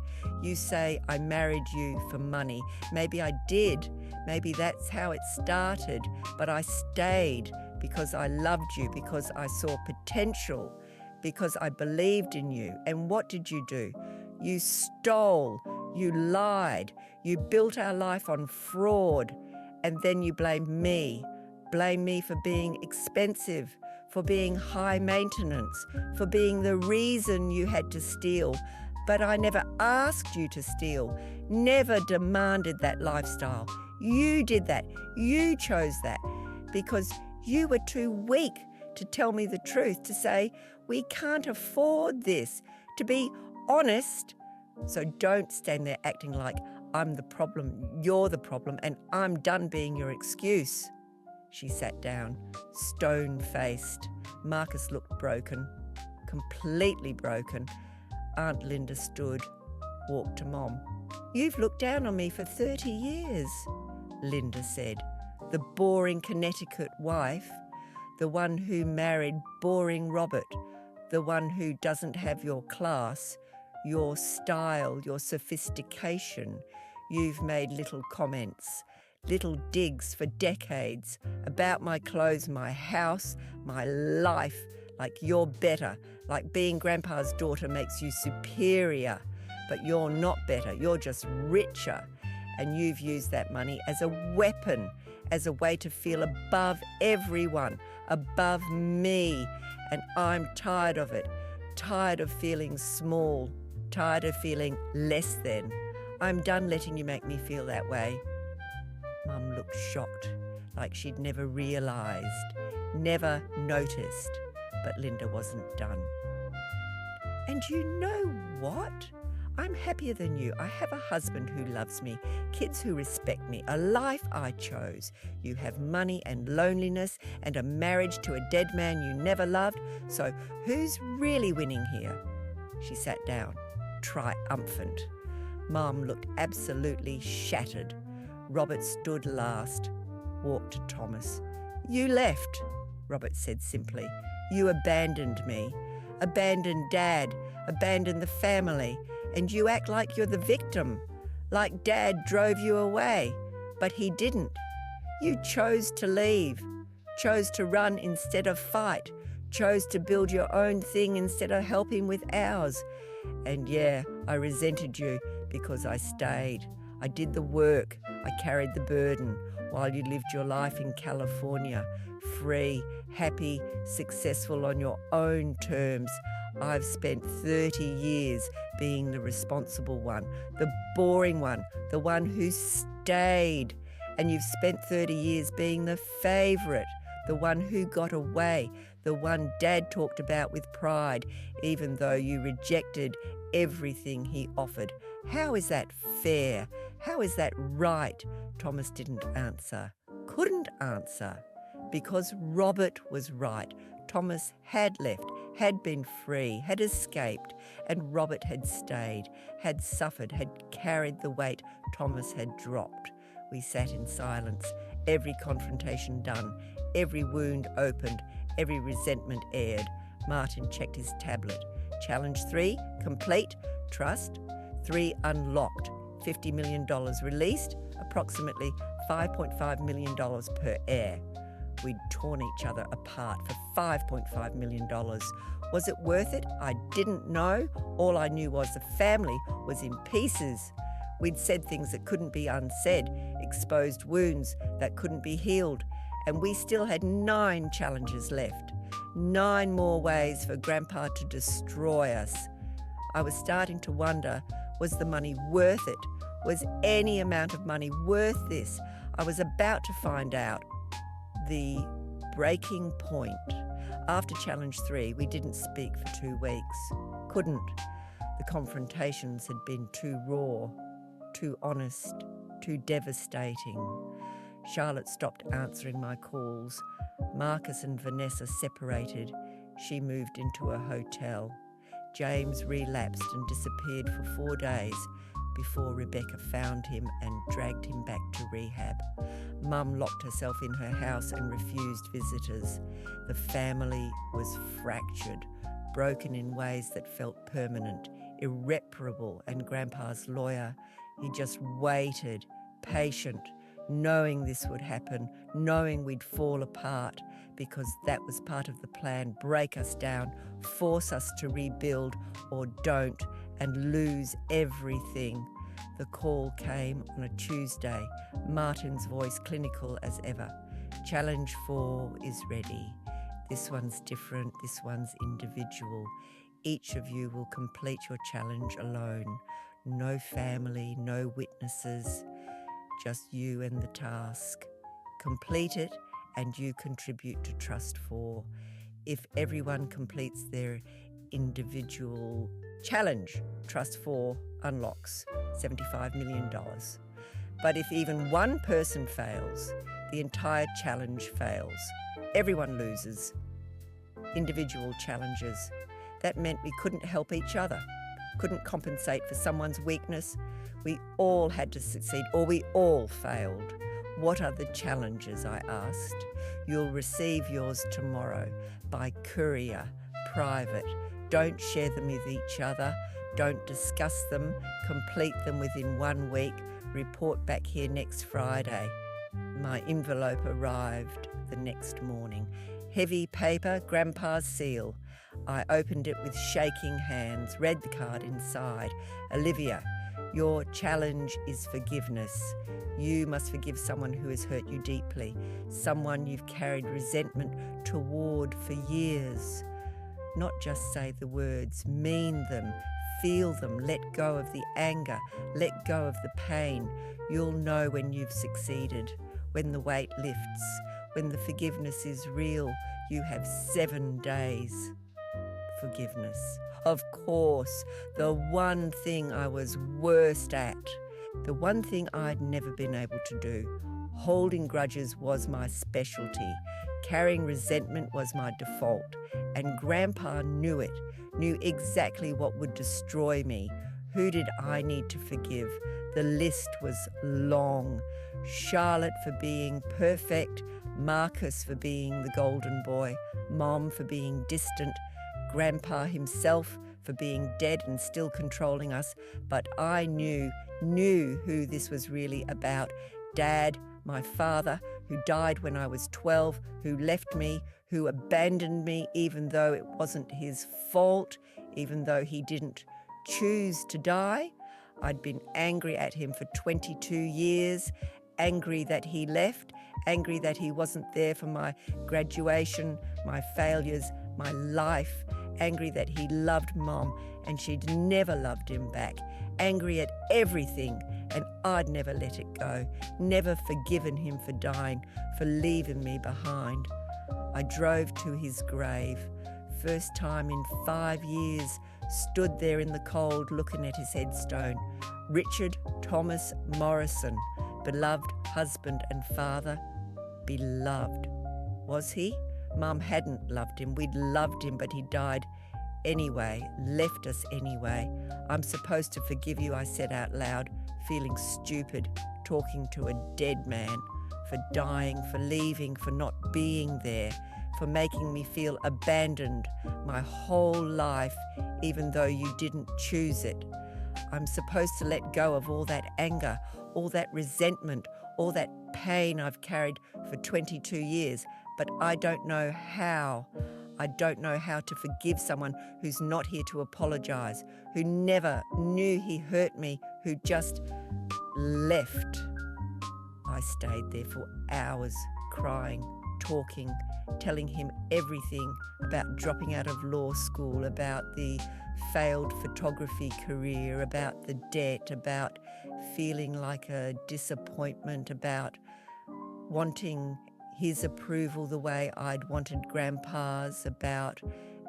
You say I married you for money. Maybe I did. Maybe that's how it started. But I stayed because I loved you, because I saw potential, because I believed in you. And what did you do? You stole. You lied. You built our life on fraud. And then you blamed me. Blame me for being expensive, for being high maintenance, for being the reason you had to steal. But I never asked you to steal, never demanded that lifestyle. You did that. You chose that because you were too weak to tell me the truth, to say, we can't afford this, to be honest. So don't stand there acting like I'm the problem, you're the problem, and I'm done being your excuse. She sat down, stone-faced. Marcus looked broken, completely broken. Aunt Linda stood, walked to Mom. You've looked down on me for 30 years, Linda said. The boring Connecticut wife, the one who married boring Robert, the one who doesn't have your class, your style, your sophistication. You've made little comments, little digs for decades about my clothes, my house, my life, like you're better, like being Grandpa's daughter makes you superior. But you're not better, you're just richer. And you've used that money as a weapon, as a way to feel above everyone, above me. And I'm tired of it, tired of feeling small, tired of feeling less than. I'm done letting you make me feel that way. Mum looked shocked, like she'd never realised, never noticed. But Linda wasn't done. And you know what? I'm happier than you. I have a husband who loves me, kids who respect me, a life I chose. You have money and loneliness and a marriage to a dead man you never loved. So who's really winning here? She sat down, triumphant. Mum looked absolutely shattered. Robert stood last, walked to Thomas. You left, Robert said simply. You abandoned me, abandoned Dad, abandoned the family, and you act like you're the victim, like Dad drove you away, but he didn't. You chose to leave, chose to run instead of fight, chose to build your own thing instead of helping with ours. And yeah, I resented you because I stayed. I did the work, I carried the burden while you lived your life in California, free, happy, successful on your own terms. I've spent 30 years being the responsible one, the boring one, the one who stayed. And you've spent 30 years being the favourite, the one who got away, the one Dad talked about with pride, even though you rejected everything he offered. How is that fair? How is that right? Thomas didn't answer, couldn't answer, because Robert was right. Thomas had left, had been free, had escaped, and Robert had stayed, had suffered, had carried the weight Thomas had dropped. We sat in silence, every confrontation done, every wound opened, every resentment aired. Martin checked his tablet. Challenge 3, complete, trust. 3, unlocked, $50 million released, approximately $5.5 million per air. we'd torn each other apart for $5.5 million. Was it worth it? I didn't know. All I knew was the family was in pieces. We'd said things that couldn't be unsaid, exposed wounds that couldn't be healed, and we still had 9 challenges left. 9 more ways for Grandpa to destroy us. I was starting to wonder, was the money worth it? Was any amount of money worth this? I was about to find out. The breaking point. After challenge 3, we didn't speak for 2 weeks. Couldn't. The confrontations had been too raw, too honest, too devastating. Charlotte stopped answering my calls. Marcus and Vanessa separated. She moved into a hotel. James relapsed and disappeared for 4 days before Rebecca found him and dragged him back to rehab. Mum locked herself in her house and refused visitors. The family was fractured, broken in ways that felt permanent, irreparable, and Grandpa's lawyer, he just waited, patient, knowing this would happen, knowing we'd fall apart, because that was part of the plan. Break us down, force us to rebuild, or don't, and lose everything. The call came on a Tuesday, Martin's voice clinical as ever. Challenge 4 is ready. This one's different, this one's individual. Each of you will complete your challenge alone. No family, no witnesses, just you and the task. Complete it and you contribute to Trust 4. If everyone completes their individual challenge, Trust 4 unlocks $75 million. But if even one person fails, the entire challenge fails. Everyone loses. Individual challenges. That meant we couldn't help each other, couldn't compensate for someone's weakness. We all had to succeed, or we all failed. What are the challenges, I asked. You'll receive yours tomorrow by courier, private. Don't share them with each other. Don't discuss them. Complete them within 1 week. Report back here next Friday. My envelope arrived the next morning. Heavy paper, Grandpa's seal. I opened it with shaking hands, read the card inside. Olivia, your challenge is forgiveness. You must forgive someone who has hurt you deeply, someone you've carried resentment toward for years. Not just say the words, mean them, feel them, let go of the anger, let go of the pain. You'll know when you've succeeded, when the weight lifts, when the forgiveness is real. You have 7 days. Forgiveness. Of course, the one thing I was worst at, the one thing I'd never been able to do. Holding grudges was my specialty. Carrying resentment was my default. And Grandpa knew it, knew exactly what would destroy me. Who did I need to forgive? The list was long. Charlotte for being perfect, Marcus for being the golden boy, Mom for being distant, Grandpa himself for being dead and still controlling us. But I knew who this was really about. Dad, my father, who died when I was 12, who left me, who abandoned me even though it wasn't his fault, even though he didn't choose to die. I'd been angry at him for 22 years, angry that he left, angry that he wasn't there for my graduation, my failures, my life, angry that he loved Mom and she'd never loved him back, angry at everything, and I'd never let it go, never forgiven him for dying, for leaving me behind. I drove to his grave, first time in 5 years, stood there in the cold looking at his headstone. Richard Thomas Morrison, beloved husband and father. Beloved. Was he? Mum hadn't loved him. We'd loved him, but he died anyway, left us anyway. I'm supposed to forgive you, I said out loud, feeling stupid, talking to a dead man, for dying, for leaving, for not being there, for making me feel abandoned my whole life, even though you didn't choose it. I'm supposed to let go of all that anger, all that resentment, all that pain I've carried for 22 years, but I don't know how. I don't know how to forgive someone who's not here to apologise, who never knew he hurt me, who just left. I stayed there for hours, crying, talking, telling him everything about dropping out of law school, about the failed photography career, about the debt, about feeling like a disappointment, about wanting his approval the way I'd wanted Grandpa's, about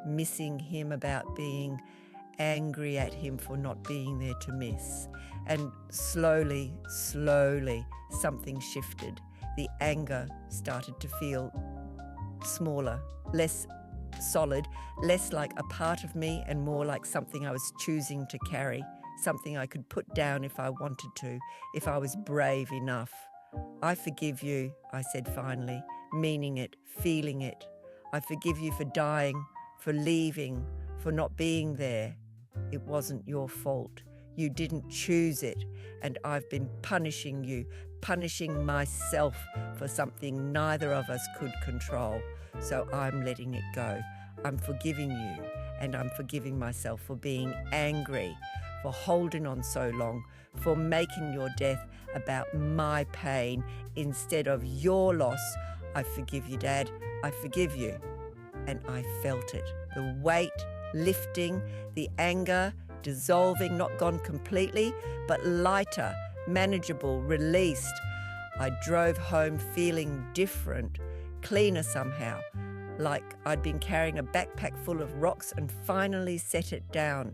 missing him, about being angry at him for not being there to miss. And slowly, something shifted. The anger started to feel smaller, less solid, less like a part of me and more like something I was choosing to carry, something I could put down if I wanted to, if I was brave enough. I forgive you, I said finally, meaning it, feeling it. I forgive you for dying, for leaving, for not being there. It wasn't your fault. You didn't choose it, and I've been punishing you, punishing myself for something neither of us could control. So I'm letting it go. I'm forgiving you, and I'm forgiving myself for being angry, for holding on so long, for making your death about my pain instead of your loss. I forgive you, Dad. I forgive you. And I felt it. The weight lifting, the anger dissolving, not gone completely, but lighter, manageable, released. I drove home feeling different, cleaner somehow, like I'd been carrying a backpack full of rocks and finally set it down.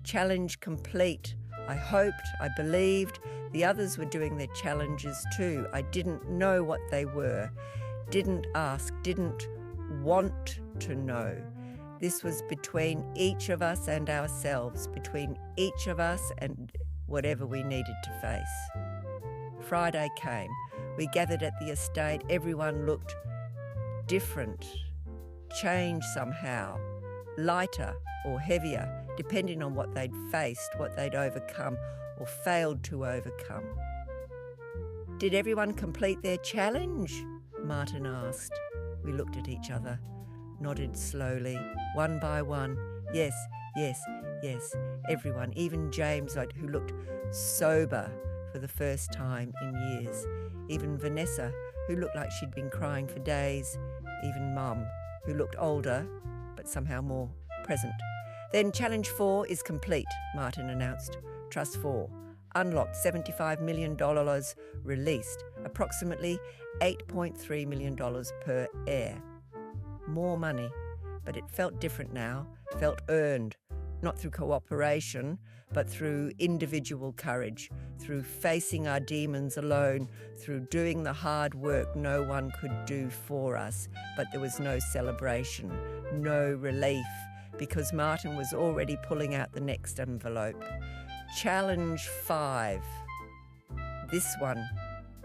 Challenge complete. I hoped, I believed. The others were doing their challenges too. I didn't know what they were, didn't ask, didn't want to know. This was between each of us and ourselves, between each of us and whatever we needed to face. Friday came. We gathered at the estate. Everyone looked different, changed somehow, lighter or heavier, depending on what they'd faced, what they'd overcome or failed to overcome. Did everyone complete their challenge? Martin asked. We looked at each other, nodded slowly, one by one. Yes, yes, yes, everyone, even James, who looked sober for the first time in years, even Vanessa, who looked like she'd been crying for days, even Mum, who looked older, but somehow more present. Then Challenge 4 is complete, Martin announced. Trust 4, unlocked $75 million, released, approximately $8.3 million per heir. More money, but it felt different now, felt earned, not through cooperation, but through individual courage, through facing our demons alone, through doing the hard work no one could do for us. But there was no celebration, no relief, because Martin was already pulling out the next envelope. Challenge 5. This one,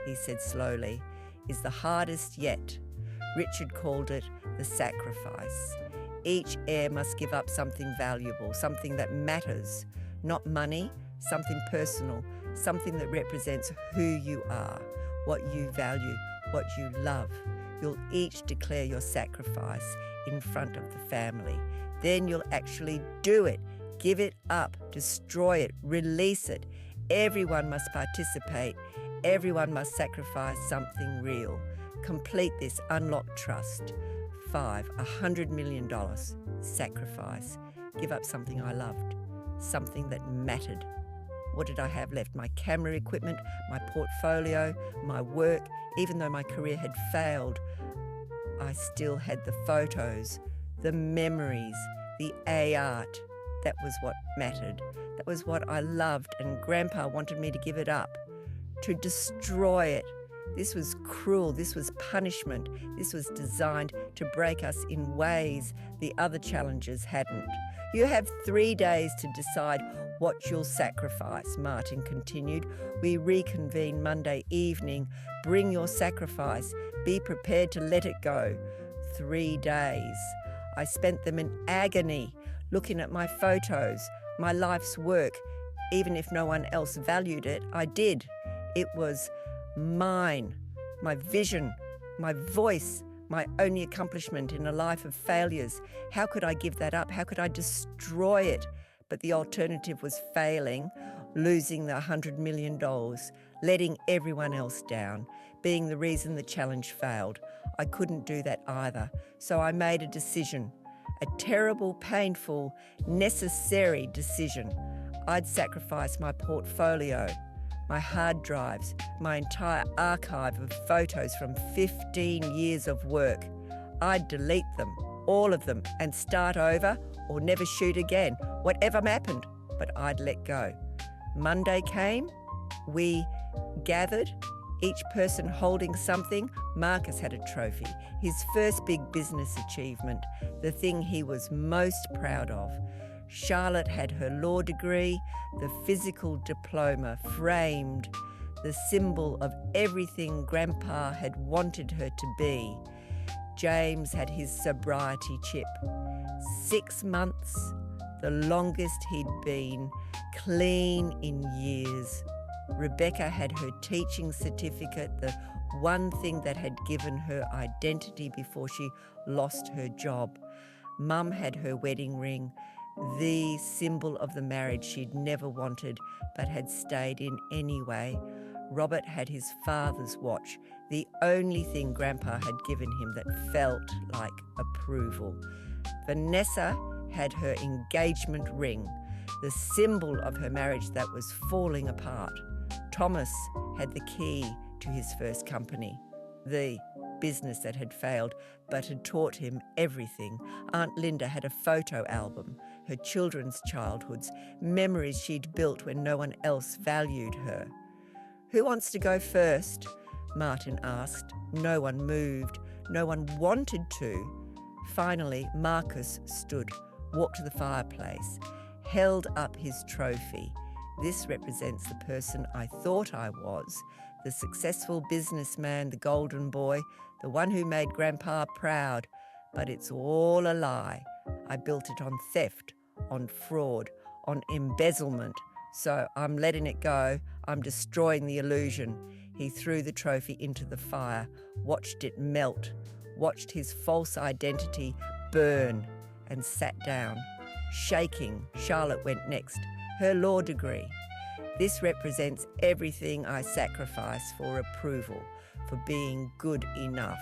he said slowly, is the hardest yet. Richard called it the sacrifice. Each heir must give up something valuable, something that matters, not money, something personal, something that represents who you are, what you value, what you love. You'll each declare your sacrifice in front of the family. Then you'll actually do it, give it up, destroy it, release it. Everyone must participate. Everyone must sacrifice something real. Complete this unlocked trust. 5, $100 million. Sacrifice. Give up something I loved. Something that mattered. What did I have left? My camera equipment, my portfolio, my work. Even though my career had failed, I still had the photos, the memories, the art. That was what mattered. That was what I loved, and Grandpa wanted me to give it up, to destroy it. This was cruel, this was punishment, this was designed to break us in ways the other challenges hadn't. You have 3 days to decide what you'll sacrifice, Martin continued. We reconvene Monday evening. Bring your sacrifice. Be prepared to let it go. 3 days. I spent them in agony, looking at my photos, my life's work. Even if no one else valued it, I did. It was mine, my vision, my voice, my only accomplishment in a life of failures. How could I give that up? How could I destroy it? But the alternative was failing, losing the $100 million, letting everyone else down, being the reason the challenge failed. I couldn't do that either. So I made a decision, a terrible, painful, necessary decision. I'd sacrifice my portfolio, my hard drives, my entire archive of photos from 15 years of work. I'd delete them, all of them, and start over or never shoot again, whatever happened, but I'd let go. Monday came, we gathered, each person holding something. Marcus had a trophy, his first big business achievement, the thing he was most proud of. Charlotte had her law degree, the physical diploma framed, the symbol of everything Grandpa had wanted her to be. James had his sobriety chip. 6 months, the longest he'd been clean in years. Rebecca had her teaching certificate, the one thing that had given her identity before she lost her job. Mum had her wedding ring, the symbol of the marriage she'd never wanted but had stayed in anyway. Robert had his father's watch, the only thing Grandpa had given him that felt like approval. Vanessa had her engagement ring, the symbol of her marriage that was falling apart. Thomas had the key to his first company, the business that had failed but had taught him everything. Aunt Linda had a photo album, her children's childhoods, memories she'd built when no one else valued her. "Who wants to go first?" Martin asked. No one moved. No one wanted to. Finally, Marcus stood, walked to the fireplace, held up his trophy. "This represents the person I thought I was, the successful businessman, the golden boy, the one who made Grandpa proud. But it's all a lie. I built it on theft, on fraud, on embezzlement. So I'm letting it go. I'm destroying the illusion." He threw the trophy into the fire, watched it melt, watched his false identity burn, and sat down. Shaking, Charlotte went next, her law degree. "This represents everything I sacrificed for approval, for being good enough.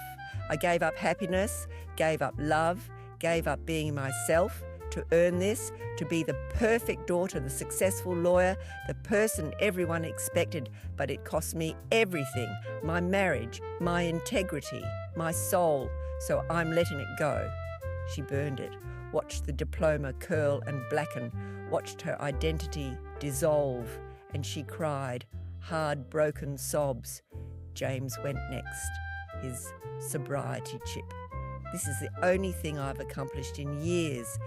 I gave up happiness, gave up love, gave up being myself to earn this, to be the perfect daughter, the successful lawyer, the person everyone expected, but it cost me everything, my marriage, my integrity, my soul, so I'm letting it go." She burned it, watched the diploma curl and blacken, watched her identity dissolve, and she cried, hard, broken sobs. James went next, his sobriety chip. "This is the only thing I've accomplished in years,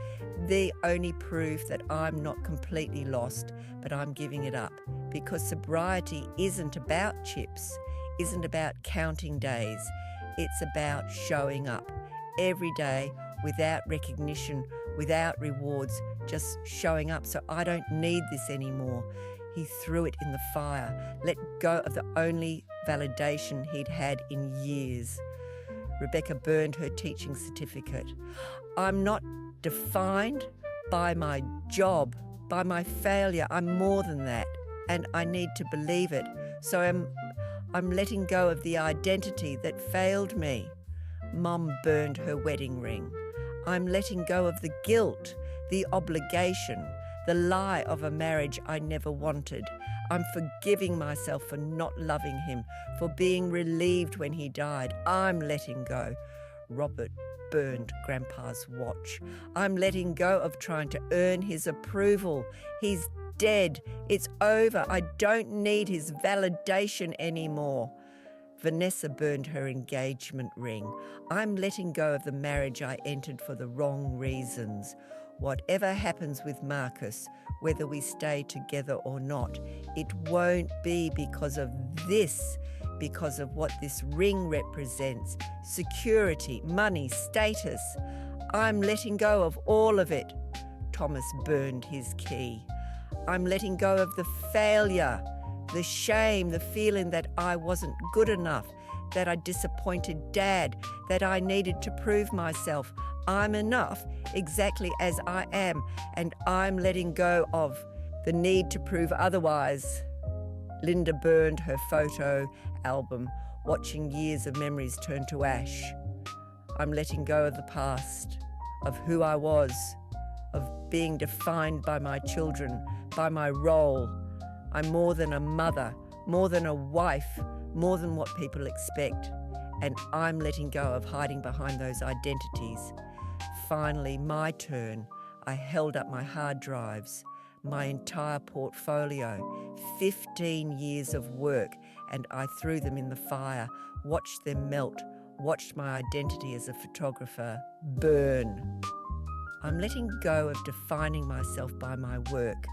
the only proof that I'm not completely lost, but I'm giving it up, because sobriety isn't about chips, isn't about counting days. It's about showing up every day without recognition, without rewards, just showing up. So I don't need this anymore." He threw it in the fire, let go of the only validation he'd had in years. Rebecca burned her teaching certificate. "I'm not defined by my job, by my failure. I'm more than that, and I need to believe it. So I'm letting go of the identity that failed me." Mum burned her wedding ring. "I'm letting go of the guilt, the obligation, the lie of a marriage I never wanted. I'm forgiving myself for not loving him, for being relieved when he died. I'm letting go." Robert burned Grandpa's watch. "I'm letting go of trying to earn his approval. He's dead. It's over. I don't need his validation anymore." Vanessa burned her engagement ring. "I'm letting go of the marriage I entered for the wrong reasons. Whatever happens with Marcus, whether we stay together or not, it won't be because of this, because of what this ring represents: security, money, status. I'm letting go of all of it." Thomas burned his key. "I'm letting go of the failure, the shame, the feeling that I wasn't good enough, that I disappointed Dad, that I needed to prove myself. I'm enough exactly as I am, and I'm letting go of the need to prove otherwise. Linda burned her photo album, watching years of memories turn to ash. I'm letting go of the past, of who I was, of being defined by my children, by my role. I'm more than a mother, more than a wife, more than what people expect. And I'm letting go of hiding behind those identities. Finally, my turn. I held up my hard drives, my entire portfolio, 15 years of work, and I threw them in the fire, watched them melt, watched my identity as a photographer burn. I'm letting go of defining myself by my work,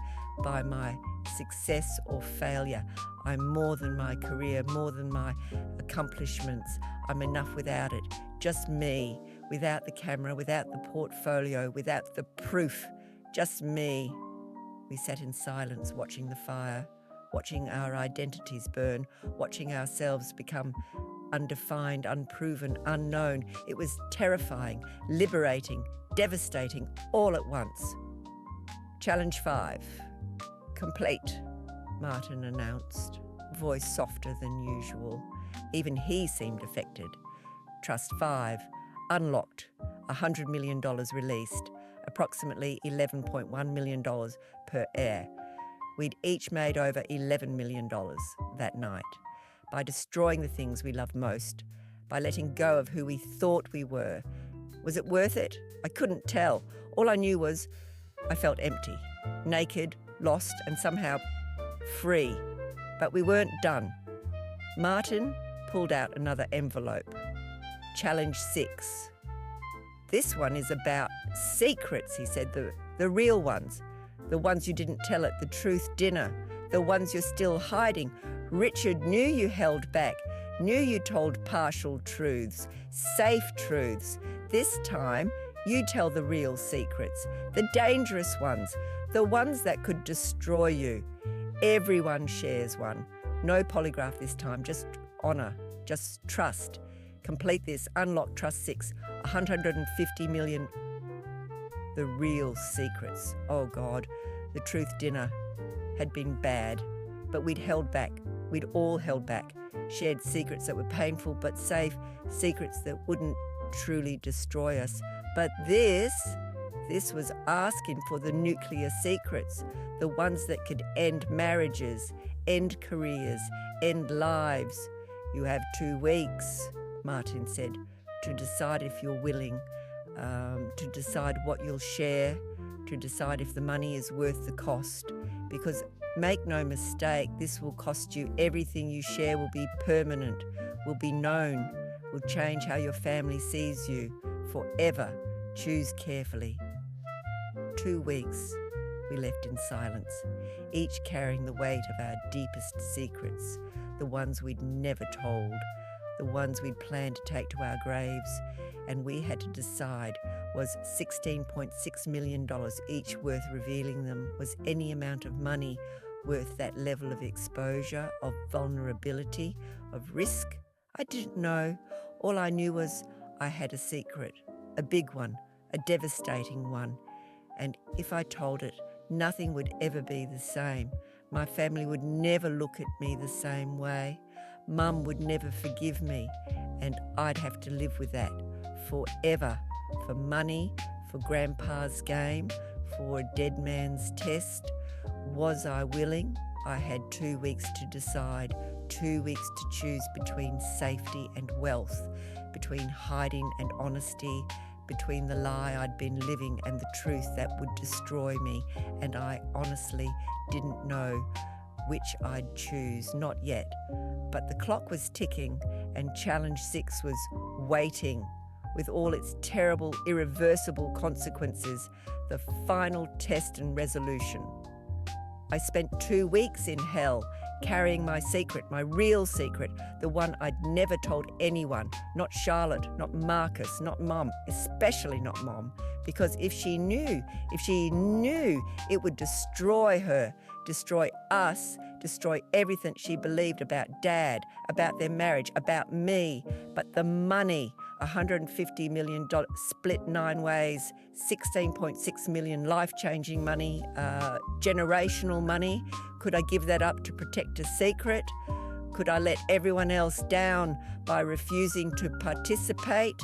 by my success or failure. I'm more than my career, more than my accomplishments. I'm enough without it. Just me, without the camera, without the portfolio, without the proof. Just me. We sat in silence watching the fire, watching our identities burn, watching ourselves become undefined, unproven, unknown. It was terrifying, liberating, devastating, all at once. Challenge 5. Complete, Martin announced, voice softer than usual. Even he seemed affected. Trust 5. Unlocked, $100 million released, approximately $11.1 million per air. We'd each made over $11 million that night. By destroying the things we loved most, by letting go of who we thought we were. Was it worth it? I couldn't tell. All I knew was I felt empty, naked, lost, and somehow free. But we weren't done. Martin pulled out another envelope. Challenge 6. This one is about secrets, he said, the real ones. The ones you didn't tell at the truth dinner. The ones you're still hiding. Richard knew you held back, knew you told partial truths, safe truths. This time, you tell the real secrets, the dangerous ones, the ones that could destroy you. Everyone shares one. No polygraph this time, just honour, just trust. Complete this. Unlock Trust 6, $150 million. The real secrets. Oh God, the truth dinner had been bad, but we'd held back. We'd all held back. Shared secrets that were painful but safe, secrets that wouldn't truly destroy us. But this was asking for the nuclear secrets, the ones that could end marriages, end careers, end lives. You have 2 weeks, Martin said, to decide if you're willing, to decide what you'll share, to decide if the money is worth the cost. Because make no mistake, this will cost you everything you share will be permanent, will be known, will change how your family sees you forever. Choose carefully. 2 weeks we left in silence, each carrying the weight of our deepest secrets, the ones we'd never told, the ones we'd planned to take to our graves, and we had to decide, was $16.6 million each worth revealing them? Was any amount of money worth that level of exposure, of vulnerability, of risk? I didn't know. All I knew was I had a secret, a big one, a devastating one. And if I told it, nothing would ever be the same. My family would never look at me the same way. Mum would never forgive me, and I'd have to live with that forever. For money, for Grandpa's game, for a dead man's test. Was I willing? I had 2 weeks to decide, 2 weeks to choose between safety and wealth, between hiding and honesty, between the lie I'd been living and the truth that would destroy me, and I honestly didn't know which I'd choose, not yet. But the clock was ticking, and Challenge 6 was waiting, with all its terrible, irreversible consequences, the final test and resolution. I spent 2 weeks in hell, carrying my secret, my real secret, the one I'd never told anyone, not Charlotte, not Marcus, not Mom, especially not Mom, because if she knew, it would destroy her, destroy us, destroy everything she believed about Dad, about their marriage, about me. But the money, $150 million split 9 ways, 16.6 million life-changing money, generational money. Could I give that up to protect a secret? Could I let everyone else down by refusing to participate?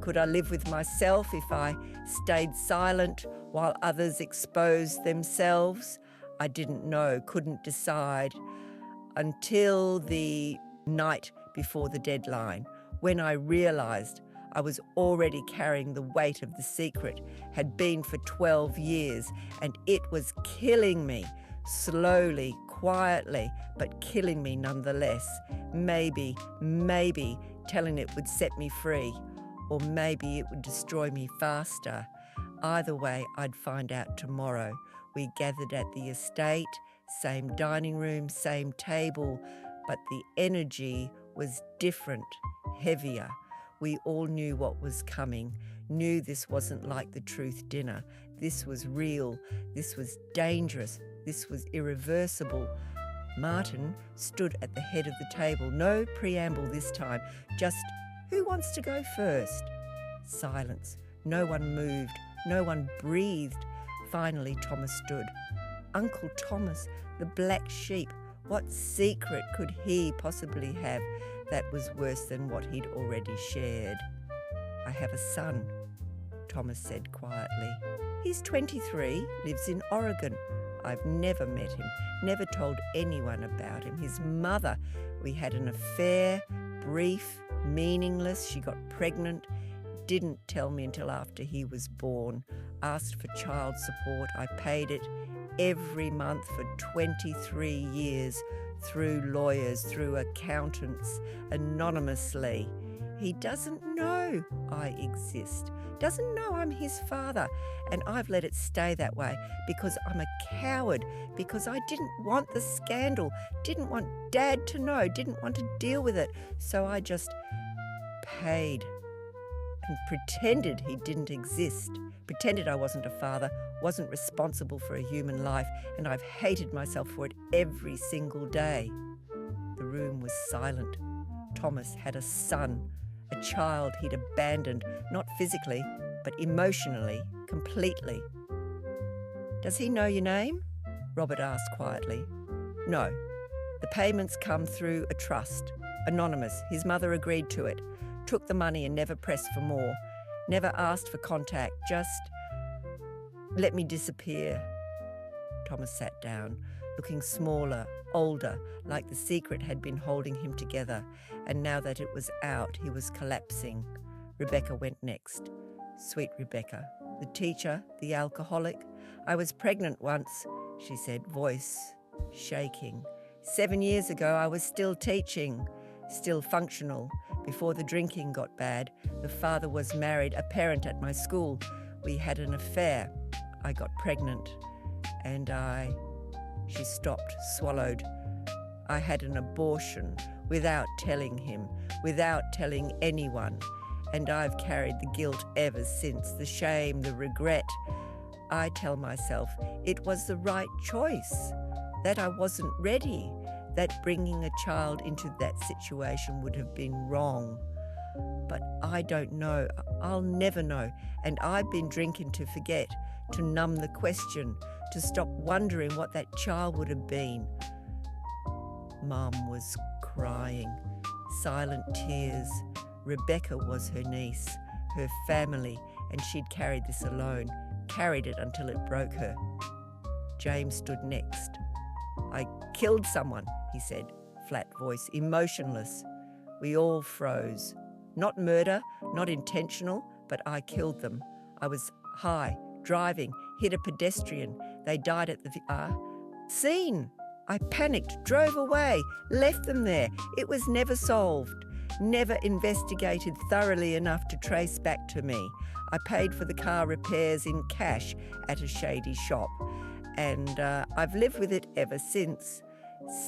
Could I live with myself if I stayed silent while others exposed themselves? I didn't know, couldn't decide, until the night before the deadline, when I realised I was already carrying the weight of the secret, had been for 12 years, and it was killing me, slowly, quietly, but killing me nonetheless. Maybe telling it would set me free, or maybe it would destroy me faster. Either way, I'd find out tomorrow. We gathered at the estate, same dining room, same table, but the energy was different, heavier. We all knew what was coming, knew this wasn't like the truth dinner. This was real, this was dangerous, this was irreversible. Martin stood at the head of the table. No preamble this time, just, who wants to go first? Silence. No one moved, no one breathed. Finally, Thomas stood. Uncle Thomas, the black sheep. What secret could he possibly have that was worse than what he'd already shared? I have a son, Thomas said quietly. He's 23, lives in Oregon. I've never met him, never told anyone about him. His mother, we had an affair, brief, meaningless. She got pregnant, didn't tell me until after he was born. Asked for child support. I paid it every month for 23 years through lawyers, through accountants, anonymously. He doesn't know I exist, doesn't know I'm his father, and I've let it stay that way because I'm a coward, because I didn't want the scandal, didn't want Dad to know, didn't want to deal with it, so I just paid and pretended he didn't exist, pretended I wasn't a father, wasn't responsible for a human life, and I've hated myself for it every single day. The room was silent. Thomas had a son, a child he'd abandoned, not physically, but emotionally, completely. Does he know your name? Robert asked quietly. No. The payments come through a trust, anonymous. His mother agreed to it, took the money and never pressed for more, never asked for contact, just let me disappear. Thomas sat down, looking smaller, older, like the secret had been holding him together, and now that it was out, he was collapsing. Rebecca went next. Sweet Rebecca, the teacher, the alcoholic. I was pregnant once, she said, voice shaking. 7 years ago, I was still teaching, still functional. Before the drinking got bad, the father was married, a parent at my school. We had an affair. I got pregnant, and she stopped, swallowed. I had an abortion without telling him, without telling anyone, and I've carried the guilt ever since, the shame, the regret. I tell myself it was the right choice, that I wasn't ready, that bringing a child into that situation would have been wrong. But I don't know, I'll never know, and I've been drinking to forget, to numb the question, to stop wondering what that child would have been. Mum was crying, silent tears. Rebecca was her niece, her family, and she'd carried this alone, carried it until it broke her. James stood next. I killed someone, he said, flat voice, emotionless. We all froze. Not murder, not intentional, but I killed them. I was high, driving, hit a pedestrian. They died at the scene. I panicked, drove away, left them there. It was never solved, never investigated thoroughly enough to trace back to me. I paid for the car repairs in cash at a shady shop, and I've lived with it ever since.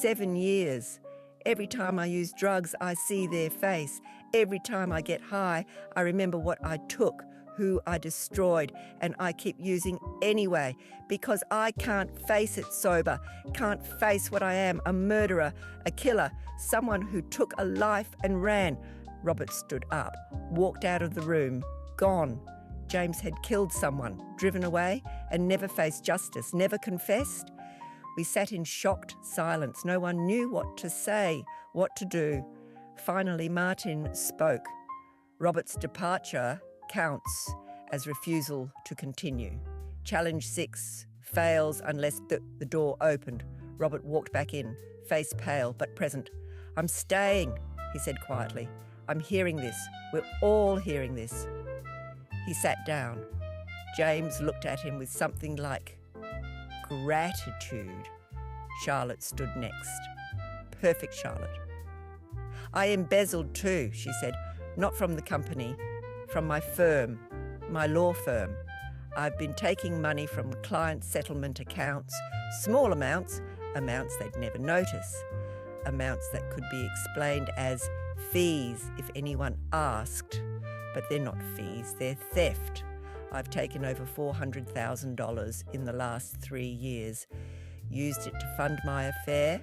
7 years. Every time I use drugs, I see their face. Every time I get high, I remember what I took who I destroyed and I keep using anyway because I can't face it sober, can't face what I am, a murderer, a killer, someone who took a life and ran. Robert stood up, walked out of the room, gone. James had killed someone, driven away, and never faced justice, never confessed. We sat in shocked silence. No one knew what to say, what to do. Finally, Martin spoke. Robert's departure counts as refusal to continue. Challenge 6 fails unless the door opened. Robert walked back in, face pale but present. "I'm staying," he said quietly. "I'm hearing this. We're all hearing this." He sat down. James looked at him with something like gratitude. Charlotte stood next. Perfect Charlotte. "I embezzled too," she said. "Not from the company, from my firm, my law firm. I've been taking money from client settlement accounts, small amounts they'd never notice, amounts that could be explained as fees if anyone asked. But they're not fees, they're theft. I've taken over $400,000 in the last 3 years, used it to fund my affair,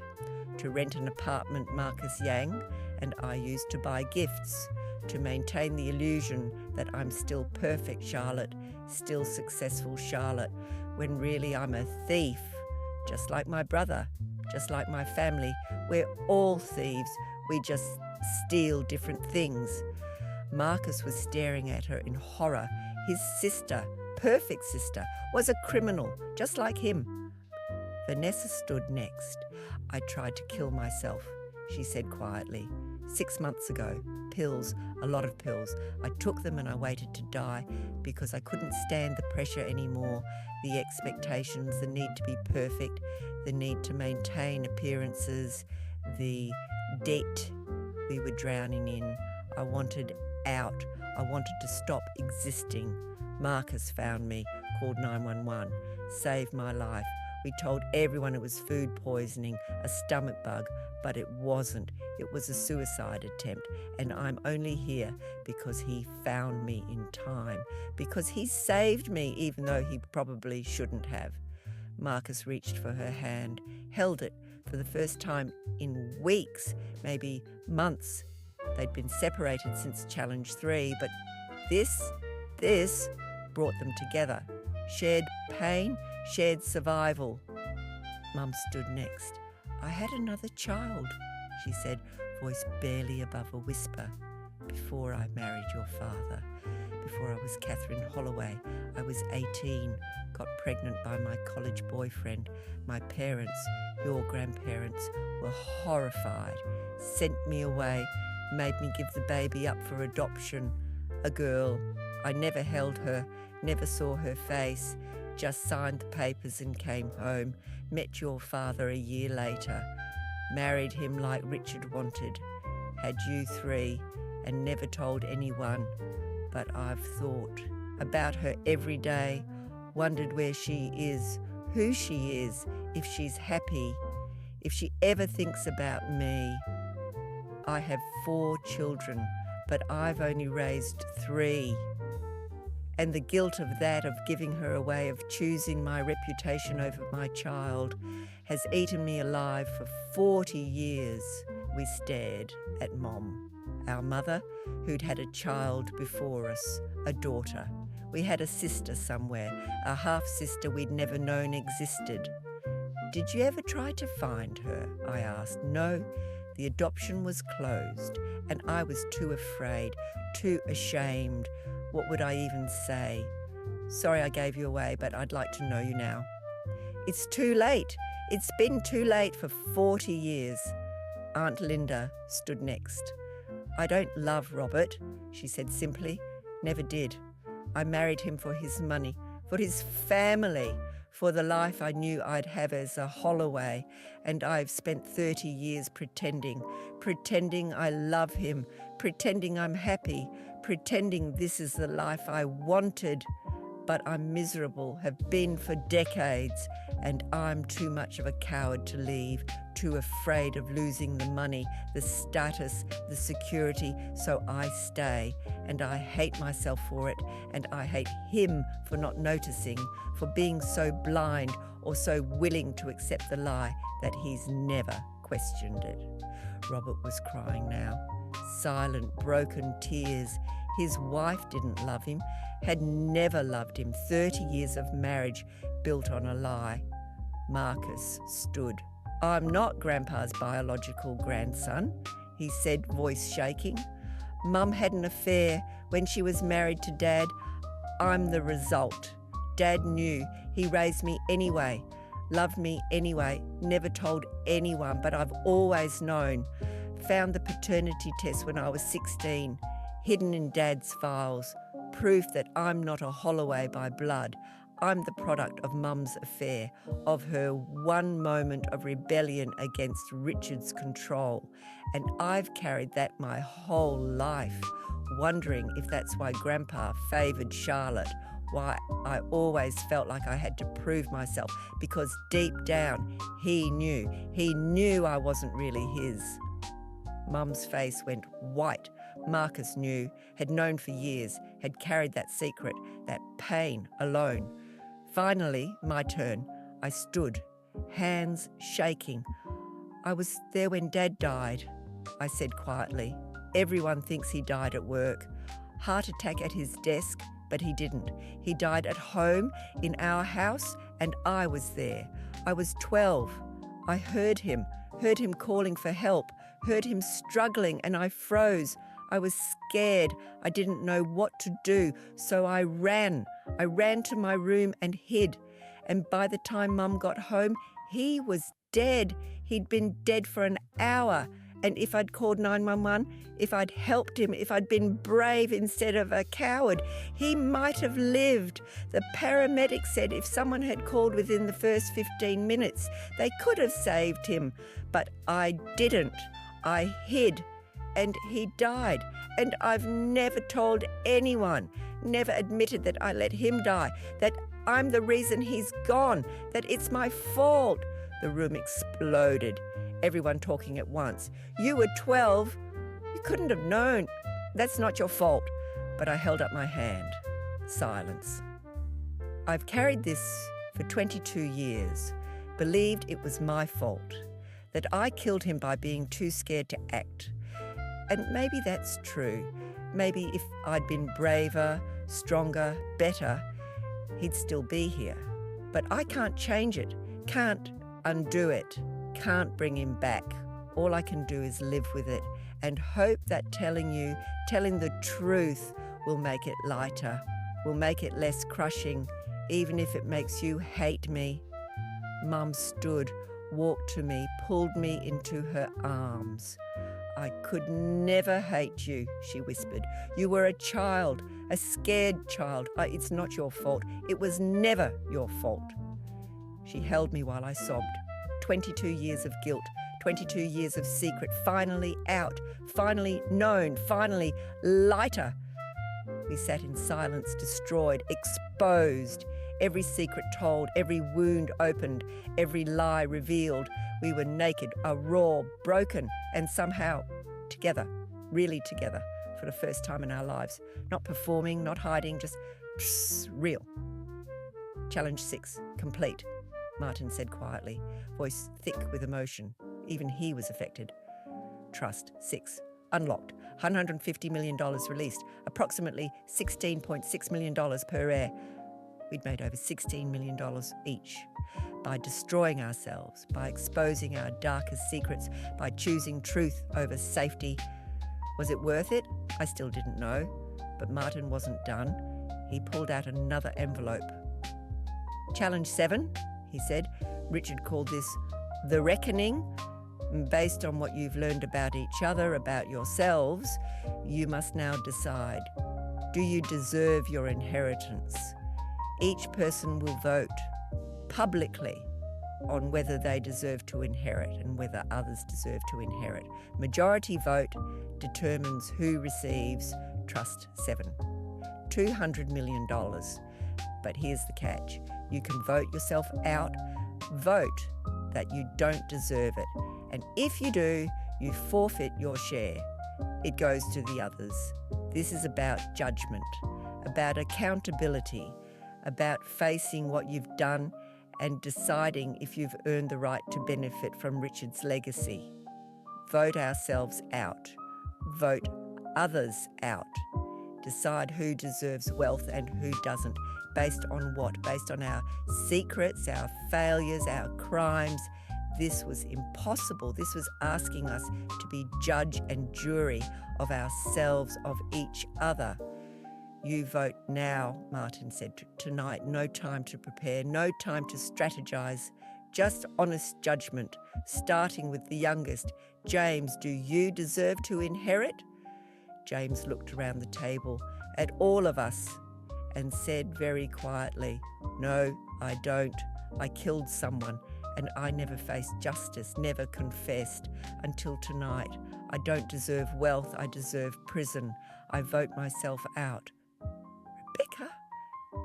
to rent an apartment Marcus Yang, and I used to buy gifts, to maintain the illusion that I'm still perfect Charlotte, still successful Charlotte, when really I'm a thief, just like my brother, just like my family. We're all thieves, we just steal different things." Marcus was staring at her in horror. His sister, perfect sister, was a criminal, just like him. Vanessa stood next. "I tried to kill myself," she said quietly. 6 months ago. Pills, a lot of pills. I took them and I waited to die because I couldn't stand the pressure anymore, the expectations, the need to be perfect, the need to maintain appearances, the debt we were drowning in. I wanted out. I wanted to stop existing. Marcus found me, called 911, saved my life. We told everyone it was food poisoning, a stomach bug, but it wasn't. It was a suicide attempt, and I'm only here because he found me in time, because he saved me even though he probably shouldn't have. Marcus reached for her hand, held it for the first time in weeks, maybe months. They'd been separated since Challenge 3, but this brought them together. Shared pain, shared survival. Mum stood next. "I had another child," she said, voice barely above a whisper. "Before I married your father, before I was Catherine Holloway, I was 18, got pregnant by my college boyfriend. My parents, your grandparents, were horrified, sent me away, made me give the baby up for adoption. A girl. I never held her, never saw her face, just signed the papers and came home, met your father a year later, married him like Richard wanted, had you 3 and never told anyone. But I've thought about her every day, wondered where she is, who she is, if she's happy, if she ever thinks about me. I have 4 children, but I've only raised 3. And the guilt of that, of giving her away, of choosing my reputation over my child, has eaten me alive for 40 years." We stared at Mom, our mother, who'd had a child before us, a daughter. We had a sister somewhere, a half-sister we'd never known existed. "Did you ever try to find her?" I asked. "No, the adoption was closed, and I was too afraid, too ashamed. What would I even say? Sorry I gave you away, but I'd like to know you now." "It's too late. It's been too late for 40 years. Aunt Linda stood next. "I don't love Robert," she said simply. "Never did. I married him for his money, for his family, for the life I knew I'd have as a Holloway, and I've spent 30 years pretending I love him, pretending I'm happy, pretending this is the life I wanted. but I'm miserable, have been for decades, and I'm too much of a coward to leave, too afraid of losing the money, the status, the security, so I stay, and I hate myself for it, and I hate him for not noticing, for being so blind or so willing to accept the lie that he's never questioned it. Robert was crying now, silent, broken tears. His wife didn't love him, had never loved him. 30 years of marriage built on a lie. Marcus stood. I'm not Grandpa's biological grandson, he said, voice shaking. Mum had an affair when she was married to Dad. I'm the result. Dad knew. He raised me anyway, loved me anyway, never told anyone, but I've always known. Found the paternity test when I was 16, hidden in Dad's files, proof that I'm not a Holloway by blood. I'm the product of Mum's affair, of her one moment of rebellion against Richard's control. And I've carried that my whole life, wondering if that's why Grandpa favoured Charlotte, why I always felt like I had to prove myself, because deep down he knew I wasn't really his. Mum's face went white. Marcus knew, had known for years, had carried that secret, that pain alone. Finally, my turn. I stood, hands shaking. I was there when Dad died, I said quietly. Everyone thinks he died at work. Heart attack at his desk, but he didn't. He died at home, in our house, and I was there. I was 12. I heard him calling for help, heard him struggling, and I froze. I was scared. I didn't know what to do, so I ran. I ran to my room and hid. And by the time Mum got home, he was dead. He'd been dead for an hour. And if I'd called 911, if I'd helped him, if I'd been brave instead of a coward, he might have lived. The paramedic said if someone had called within the first 15 minutes, they could have saved him. But I didn't. I hid. And he died. And I've never told anyone, never admitted that I let him die, that I'm the reason he's gone, that it's my fault. The room exploded. Everyone talking at once. You were 12. You couldn't have known. That's not your fault. But I held up my hand. Silence. I've carried this for 22 years, believed it was my fault, that I killed him by being too scared to act. And maybe that's true. Maybe if I'd been braver, stronger, better, he'd still be here. But I can't change it, can't undo it, can't bring him back. All I can do is live with it and hope that telling the truth will make it lighter, will make it less crushing, even if it makes you hate me. Mum stood, walked to me, pulled me into her arms. I could never hate you, she whispered. You were a child, a scared child. It's not your fault. It was never your fault. She held me while I sobbed. 22 years of guilt, 22 years of secret, finally out, finally known, finally lighter. We sat in silence, destroyed, exposed. Every secret told, every wound opened, every lie revealed. We were naked, raw, broken, and somehow together, really together, for the first time in our lives. Not performing, not hiding, just real. Challenge 6, complete, Martin said quietly, voice thick with emotion. Even he was affected. Trust 6, unlocked, $150 million released, approximately $16.6 million per air. We'd made over $16 million each. By destroying ourselves, by exposing our darkest secrets, by choosing truth over safety. Was it worth it? I still didn't know. But Martin wasn't done. He pulled out another envelope. Challenge 7, he said. Richard called this the reckoning. Based on what you've learned about each other, about yourselves, you must now decide. Do you deserve your inheritance? Each person will vote publicly on whether they deserve to inherit and whether others deserve to inherit. Majority vote determines who receives Trust 7. $200 million. But here's the catch. You can vote yourself out. Vote that you don't deserve it. And if you do, you forfeit your share. It goes to the others. This is about judgment, about accountability, about facing what you've done and deciding if you've earned the right to benefit from Richard's legacy. Vote ourselves out. Vote others out. Decide who deserves wealth and who doesn't. Based on what? Based on our secrets, our failures, our crimes. This was impossible. This was asking us to be judge and jury of ourselves, of each other. You vote now, Martin said. Tonight, no time to prepare, no time to strategize, just honest judgment, starting with the youngest. James, do you deserve to inherit? James looked around the table at all of us and said very quietly, "No, I don't. I killed someone and I never faced justice, never confessed until tonight. I don't deserve wealth. I deserve prison. I vote myself out." Rebecca,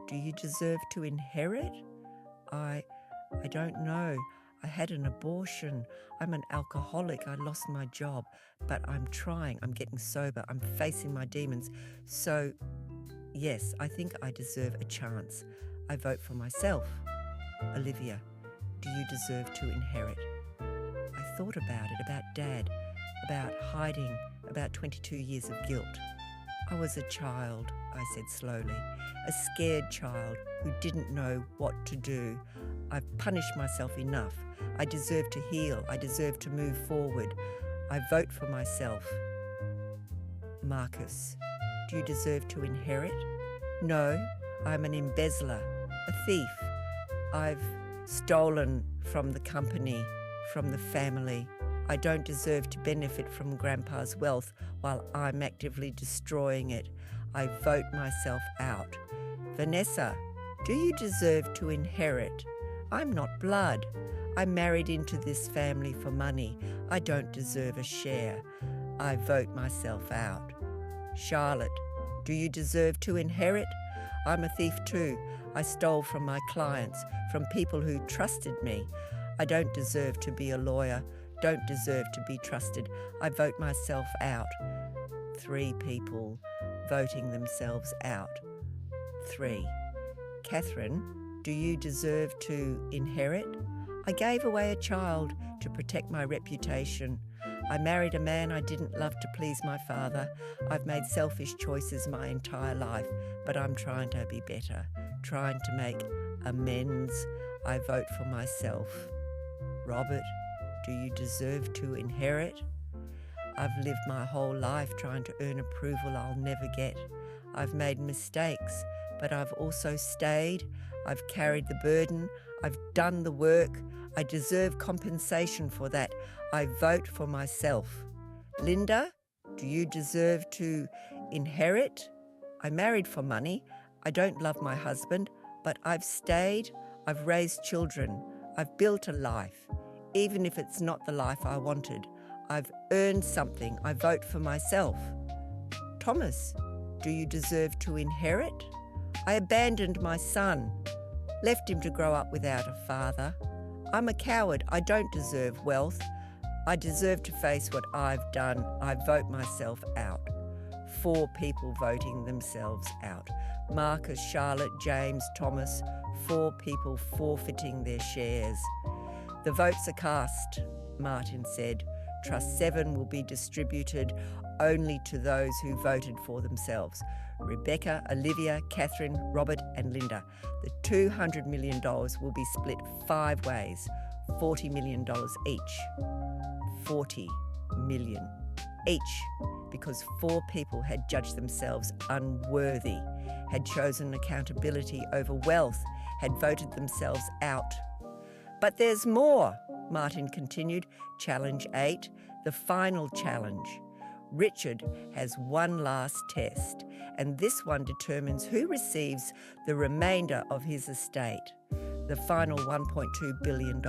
do you deserve to inherit? I don't know. I had an abortion. I'm an alcoholic. I lost my job, but I'm trying. I'm getting sober. I'm facing my demons. So, yes, I think I deserve a chance. I vote for myself. Olivia, do you deserve to inherit? I thought about it, about Dad, about hiding, about 22 years of guilt. I was a child, I said slowly, a scared child who didn't know what to do. I've punished myself enough. I deserve to heal. I deserve to move forward. I vote for myself. Marcus, do you deserve to inherit? No, I'm an embezzler, a thief. I've stolen from the company, from the family. I don't deserve to benefit from Grandpa's wealth while I'm actively destroying it. I vote myself out. Vanessa, do you deserve to inherit? I'm not blood. I married into this family for money. I don't deserve a share. I vote myself out. Charlotte, do you deserve to inherit? I'm a thief too. I stole from my clients, from people who trusted me. I don't deserve to be a lawyer, don't deserve to be trusted. I vote myself out. 3 people voting themselves out. 3. Catherine, do you deserve to inherit? I gave away a child to protect my reputation. I married a man I didn't love to please my father. I've made selfish choices my entire life, but I'm trying to be better, trying to make amends. I vote for myself. Robert, do you deserve to inherit? I've lived my whole life trying to earn approval I'll never get. I've made mistakes, but I've also stayed. I've carried the burden. I've done the work. I deserve compensation for that. I vote for myself. Linda, do you deserve to inherit? I married for money. I don't love my husband, but I've stayed. I've raised children. I've built a life, even if it's not the life I wanted. I've earned something. I vote for myself. Thomas, do you deserve to inherit? I abandoned my son, left him to grow up without a father. I'm a coward. I don't deserve wealth. I deserve to face what I've done. I vote myself out. 4 people voting themselves out. Marcus, Charlotte, James, Thomas, 4 people forfeiting their shares. The votes are cast, Martin said. Trust 7 will be distributed only to those who voted for themselves. Rebecca, Olivia, Catherine, Robert and Linda. The $200 million will be split 5 ways, $40 million each. 40 million each, because 4 people had judged themselves unworthy, had chosen accountability over wealth, had voted themselves out. But there's more, Martin continued. Challenge 8, the final challenge. Richard has one last test, and this one determines who receives the remainder of his estate, the final $1.2 billion.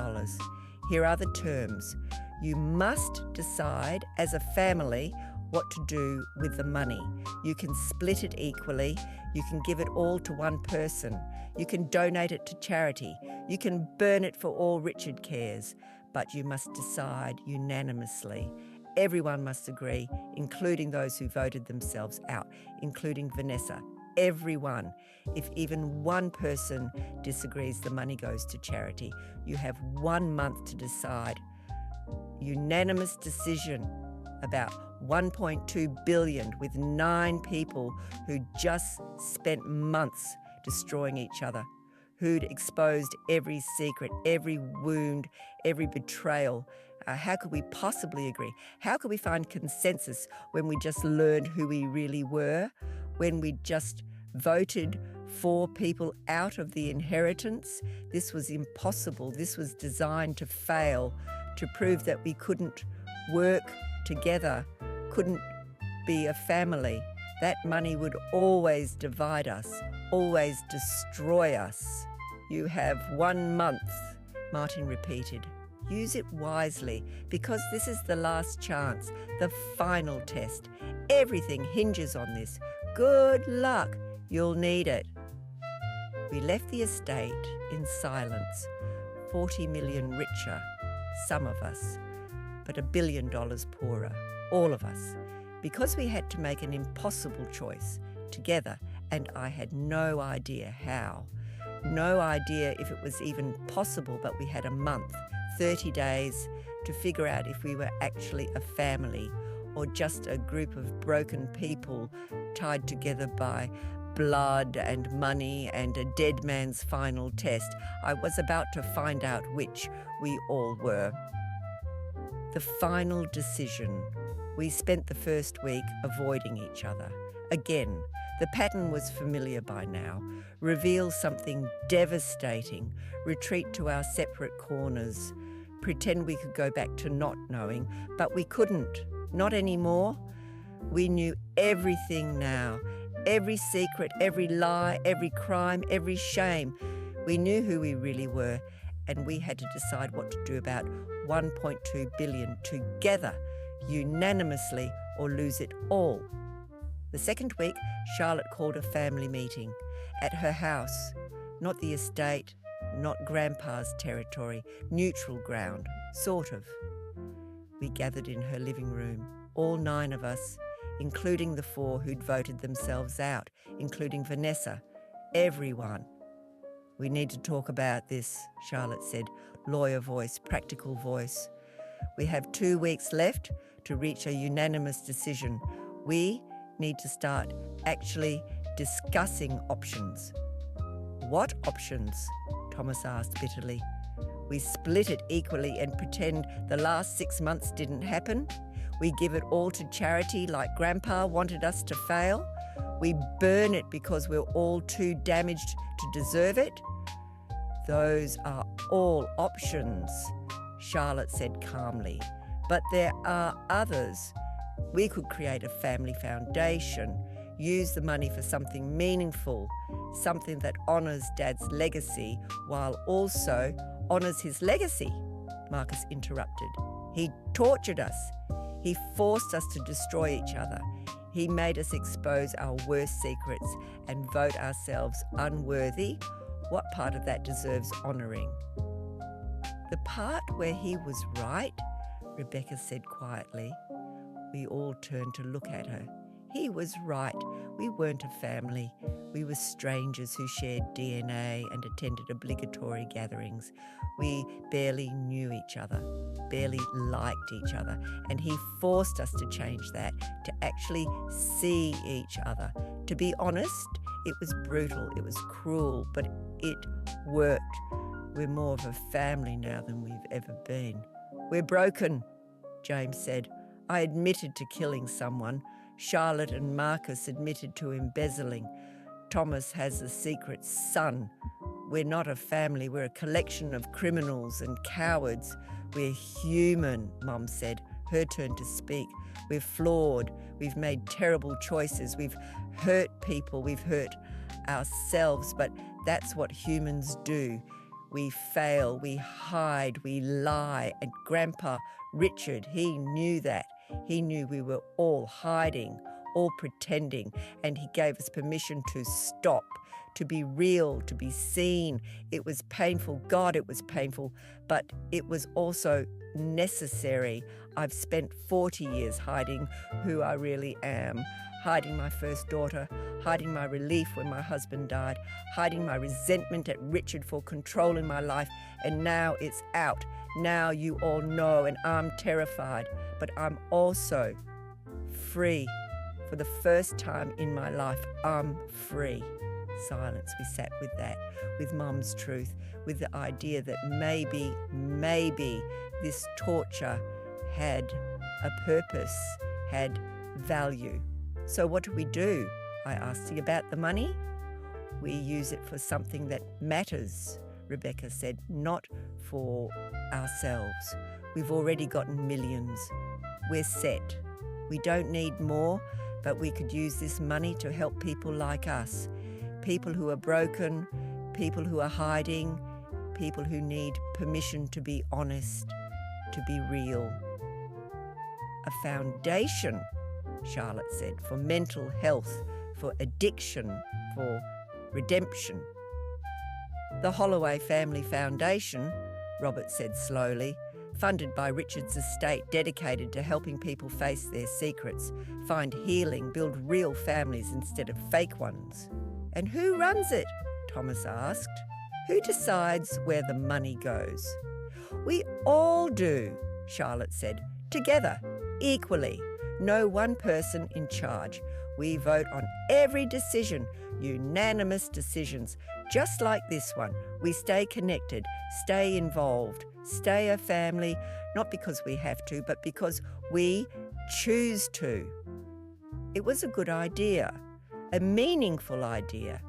Here are the terms. You must decide as a family what to do with the money. You can split it equally. You can give it all to one person. You can donate it to charity. You can burn it for all Richard cares. But you must decide unanimously. Everyone must agree, including those who voted themselves out, including Vanessa. Everyone. If even one person disagrees, the money goes to charity. You have 1 month to decide. Unanimous decision about 1.2 billion with 9 people who just spent months destroying each other, who'd exposed every secret, every wound, every betrayal. How could we possibly agree? How could we find consensus when we just learned who we really were, when we just voted 4 people out of the inheritance? This was impossible. This was designed to fail, to prove that we couldn't work together, couldn't be a family. That money would always divide us, always destroy us. You have 1 month, Martin repeated. Use it wisely, because this is the last chance, the final test. Everything hinges on this. Good luck. You'll need it. We left the estate in silence, 40 million richer, some of us, but $1 billion poorer, all of us, because we had to make an impossible choice together, and I had no idea how. No idea if it was even possible, but we had a month, 30 days, to figure out if we were actually a family or just a group of broken people tied together by blood and money and a dead man's final test. I was about to find out which we all were. The final decision. We spent the first week avoiding each other. Again, the pattern was familiar by now. Reveal something devastating, retreat to our separate corners, pretend we could go back to not knowing, but we couldn't. Not anymore. We knew everything now. Every secret, every lie, every crime, every shame. We knew who we really were, and we had to decide what to do about 1.2 billion together, unanimously, or lose it all. The second week, Charlotte called a family meeting at her house, not the estate, not Grandpa's territory, neutral ground, sort of. We gathered in her living room, all 9 of us, including the 4 who'd voted themselves out, including Vanessa, everyone. We need to talk about this, Charlotte said, lawyer voice, practical voice. We have 2 weeks left to reach a unanimous decision. We need to start actually discussing options. What options? Thomas asked bitterly. We split it equally and pretend the last 6 months didn't happen. We give it all to charity like Grandpa wanted us to fail. We burn it because we're all too damaged to deserve it. Those are all options, Charlotte said calmly. But there are others. We could create a family foundation, use the money for something meaningful, something that honours Dad's legacy while also honours his legacy, Marcus interrupted. He tortured us. He forced us to destroy each other. He made us expose our worst secrets and vote ourselves unworthy. What part of that deserves honouring? The part where he was right, Rebecca said quietly. We all turned to look at her. He was right. We weren't a family. We were strangers who shared DNA and attended obligatory gatherings. We barely knew each other, barely liked each other, and he forced us to change that, to actually see each other. To be honest, it was brutal, it was cruel, but it worked. We're more of a family now than we've ever been. We're broken, James said. I admitted to killing someone. Charlotte and Marcus admitted to embezzling. Thomas has a secret son. We're not a family, we're a collection of criminals and cowards. We're human, Mum said, her turn to speak. We're flawed, we've made terrible choices, we've hurt people, we've hurt ourselves, but that's what humans do. We fail, we hide, we lie, and Grandpa Richard, he knew that. He knew we were all hiding, all pretending, and he gave us permission to stop, to be real, to be seen. It was painful. God, it was painful, but it was also necessary. I've spent 40 years hiding who I really am, hiding my first daughter, hiding my relief when my husband died, hiding my resentment at Richard for controlling my life, and now it's out. Now you all know, and I'm terrified, but I'm also free. For the first time in my life, I'm free. Silence. We sat with that, with Mum's truth, with the idea that maybe this torture had a purpose, had value. So what do? I asked. You about the money? We use it for something that matters, Rebecca said, not for ourselves. We've already gotten millions. We're set. We don't need more, but we could use this money to help people like us. People who are broken, people who are hiding, people who need permission to be honest, to be real. A foundation, Charlotte said, for mental health, for addiction, for redemption. The Holloway Family Foundation, Robert said slowly, funded by Richard's estate, dedicated to helping people face their secrets, find healing, build real families instead of fake ones. And who runs it? Thomas asked. Who decides where the money goes? We all do, Charlotte said, together, equally. No one person in charge. We vote on every decision, unanimous decisions, just like this one. We stay connected, stay involved, stay a family, not because we have to, but because we choose to. It was a good idea, a meaningful idea,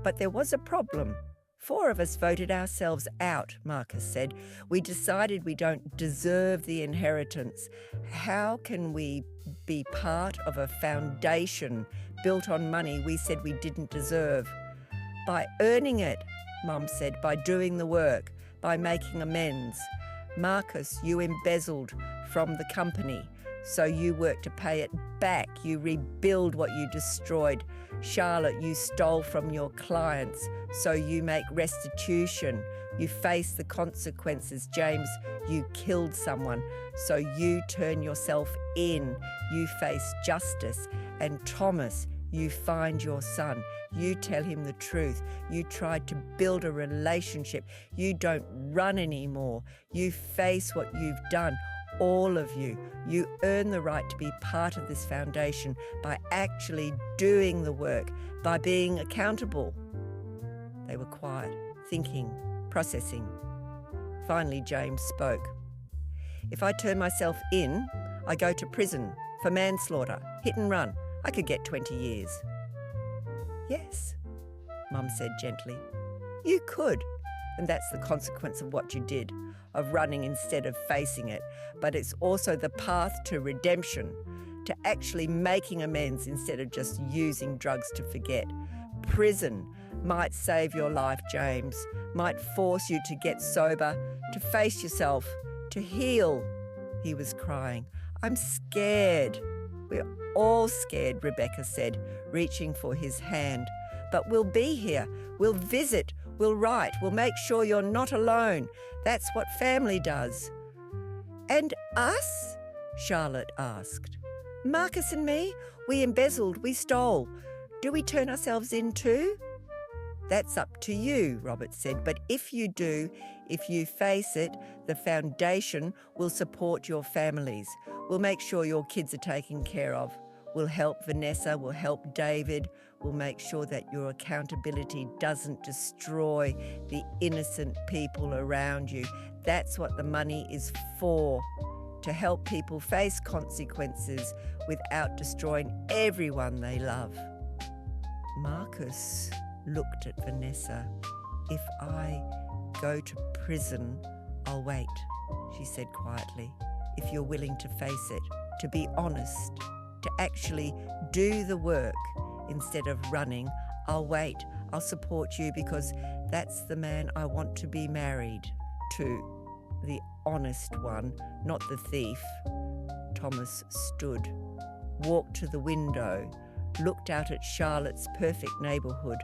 but there was a problem. 4 of us voted ourselves out, Marcus said. We decided we don't deserve the inheritance. How can we be part of a foundation built on money we said we didn't deserve? By earning it, Mum said, by doing the work, by making amends. Marcus, you embezzled from the company, so you work to pay it back. You rebuild what you destroyed. Charlotte, you stole from your clients, so you make restitution. You face the consequences. James, you killed someone, so you turn yourself in. You face justice. And Thomas, you find your son. You tell him the truth. You tried to build a relationship. You don't run anymore. You face what you've done. All of you. You earn the right to be part of this foundation by actually doing the work, by being accountable. They were quiet, thinking, processing. Finally, James spoke. If I turn myself in, I go to prison for manslaughter, hit and run. I could get 20 years. Yes, Mum said gently. You could, and that's the consequence of what you did, of running instead of facing it. But it's also the path to redemption, to actually making amends instead of just using drugs to forget. Prison might save your life, James, might force you to get sober, to face yourself, to heal. He was crying. I'm scared. We're all scared, Rebecca said, reaching for his hand. But we'll be here. We'll visit. We'll write. We'll make sure you're not alone. That's what family does. And us? Charlotte asked. Marcus and me? We embezzled. We stole. Do we turn ourselves in too? That's up to you, Robert said. But if you do, if you face it, the foundation will support your families. We'll make sure your kids are taken care of. We'll help Vanessa. We'll help David. We'll make sure that your accountability doesn't destroy the innocent people around you. That's what the money is for, to help people face consequences without destroying everyone they love. Marcus looked at Vanessa. If I go to prison, I'll wait, she said quietly. If you're willing to face it, to be honest, to actually do the work instead of running, I'll wait. I'll support you because that's the man I want to be married to. The honest one, not the thief. Thomas stood, walked to the window, looked out at Charlotte's perfect neighbourhood.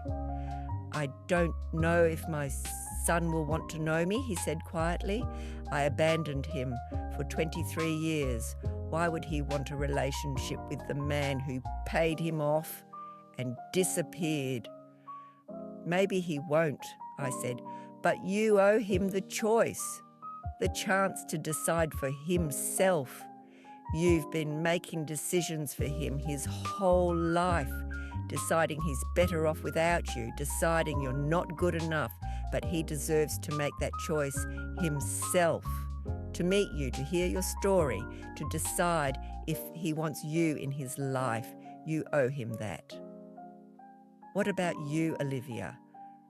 "I don't know if my son will want to know me," he said quietly. "I abandoned him for 23 years. Why would he want a relationship with the man who paid him off and disappeared?" "Maybe he won't," I said, "but you owe him the choice, the chance to decide for himself. You've been making decisions for him his whole life, deciding he's better off without you, deciding you're not good enough, but he deserves to make that choice himself, to meet you, to hear your story, to decide if he wants you in his life. You owe him that." "What about you, Olivia?"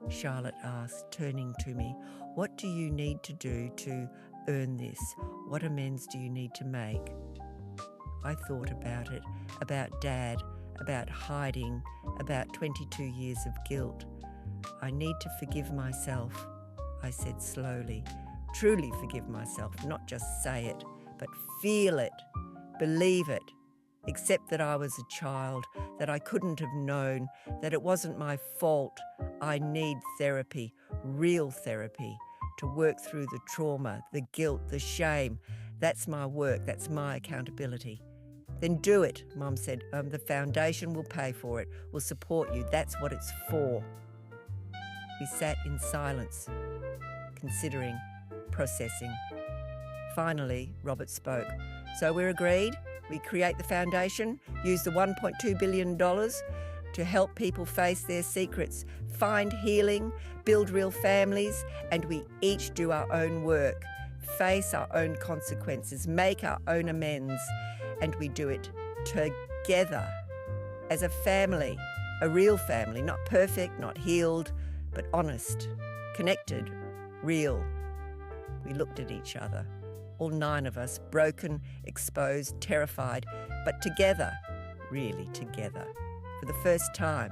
Charlotte asked, turning to me. "What do you need to do to earn this? What amends do you need to make?" I thought about it, about Dad, about hiding, about 22 years of guilt. "I need to forgive myself," I said slowly. "Truly forgive myself, not just say it, but feel it, believe it. Accept that I was a child, that I couldn't have known, that it wasn't my fault. I need therapy, real therapy, to work through the trauma, the guilt, the shame. That's my work, that's my accountability." "Then do it," Mum said. The foundation will pay for it, will support you. That's what it's for." We sat in silence, considering, processing. Finally, Robert spoke. "So we're agreed? We create the foundation, use the $1.2 billion to help people face their secrets, find healing, build real families, and we each do our own work, face our own consequences, make our own amends, and we do it together, as a family, a real family, not perfect, not healed, but honest, connected, real." We looked at each other, all 9 of us, broken, exposed, terrified, but together, really together, for the first time.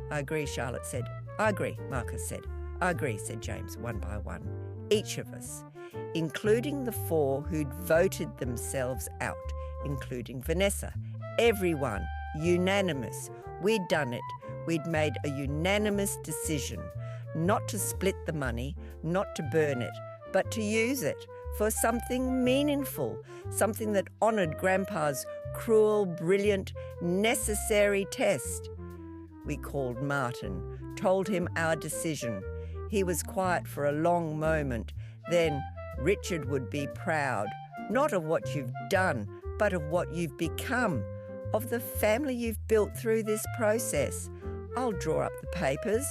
"I agree," Charlotte said. "I agree," Marcus said. "I agree," said James, one by one. Each of us, including the 4 who'd voted themselves out, including Vanessa. Everyone, unanimous. We'd done it. We'd made a unanimous decision not to split the money, not to burn it, but to use it for something meaningful, something that honoured Grandpa's cruel, brilliant, necessary test. We called Martin, told him our decision. He was quiet for a long moment. Then Richard would be proud, not of what you've done, but of what you've become, of the family you've built through this process. I'll draw up the papers.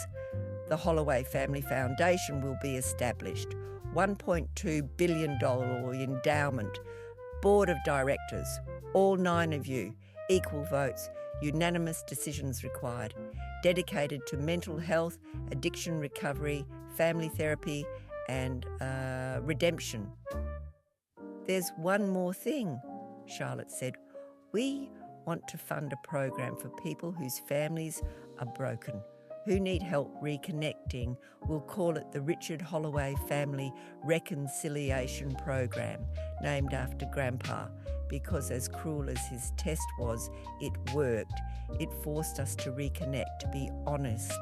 The Holloway Family Foundation will be established. $1.2 billion endowment. Board of directors, all 9 of you, equal votes, unanimous decisions required. Dedicated to mental health, addiction recovery, family therapy, and redemption. "There's one more thing," Charlotte said. "We want to fund a program for people whose families are broken, who need help reconnecting. We'll call it the Richard Holloway Family Reconciliation Program, named after Grandpa, because as cruel as his test was, it worked. It forced us to reconnect, to be honest,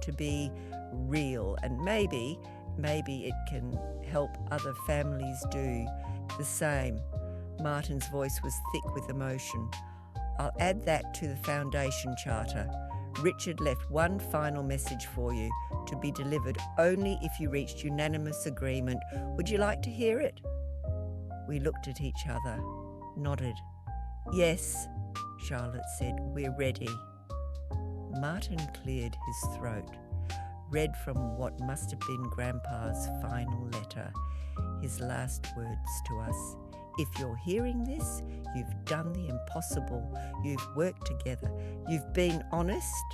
to be real, and maybe it can help other families do the same." Martin's voice was thick with emotion. "I'll add that to the foundation charter. Richard left one final message for you, to be delivered only if you reached unanimous agreement. Would you like to hear it?" We looked at each other, nodded. "Yes," Charlotte said, "we're ready." Martin cleared his throat, read from what must have been Grandpa's final letter, his last words to us. "If you're hearing this, you've done the impossible. You've worked together. You've been honest.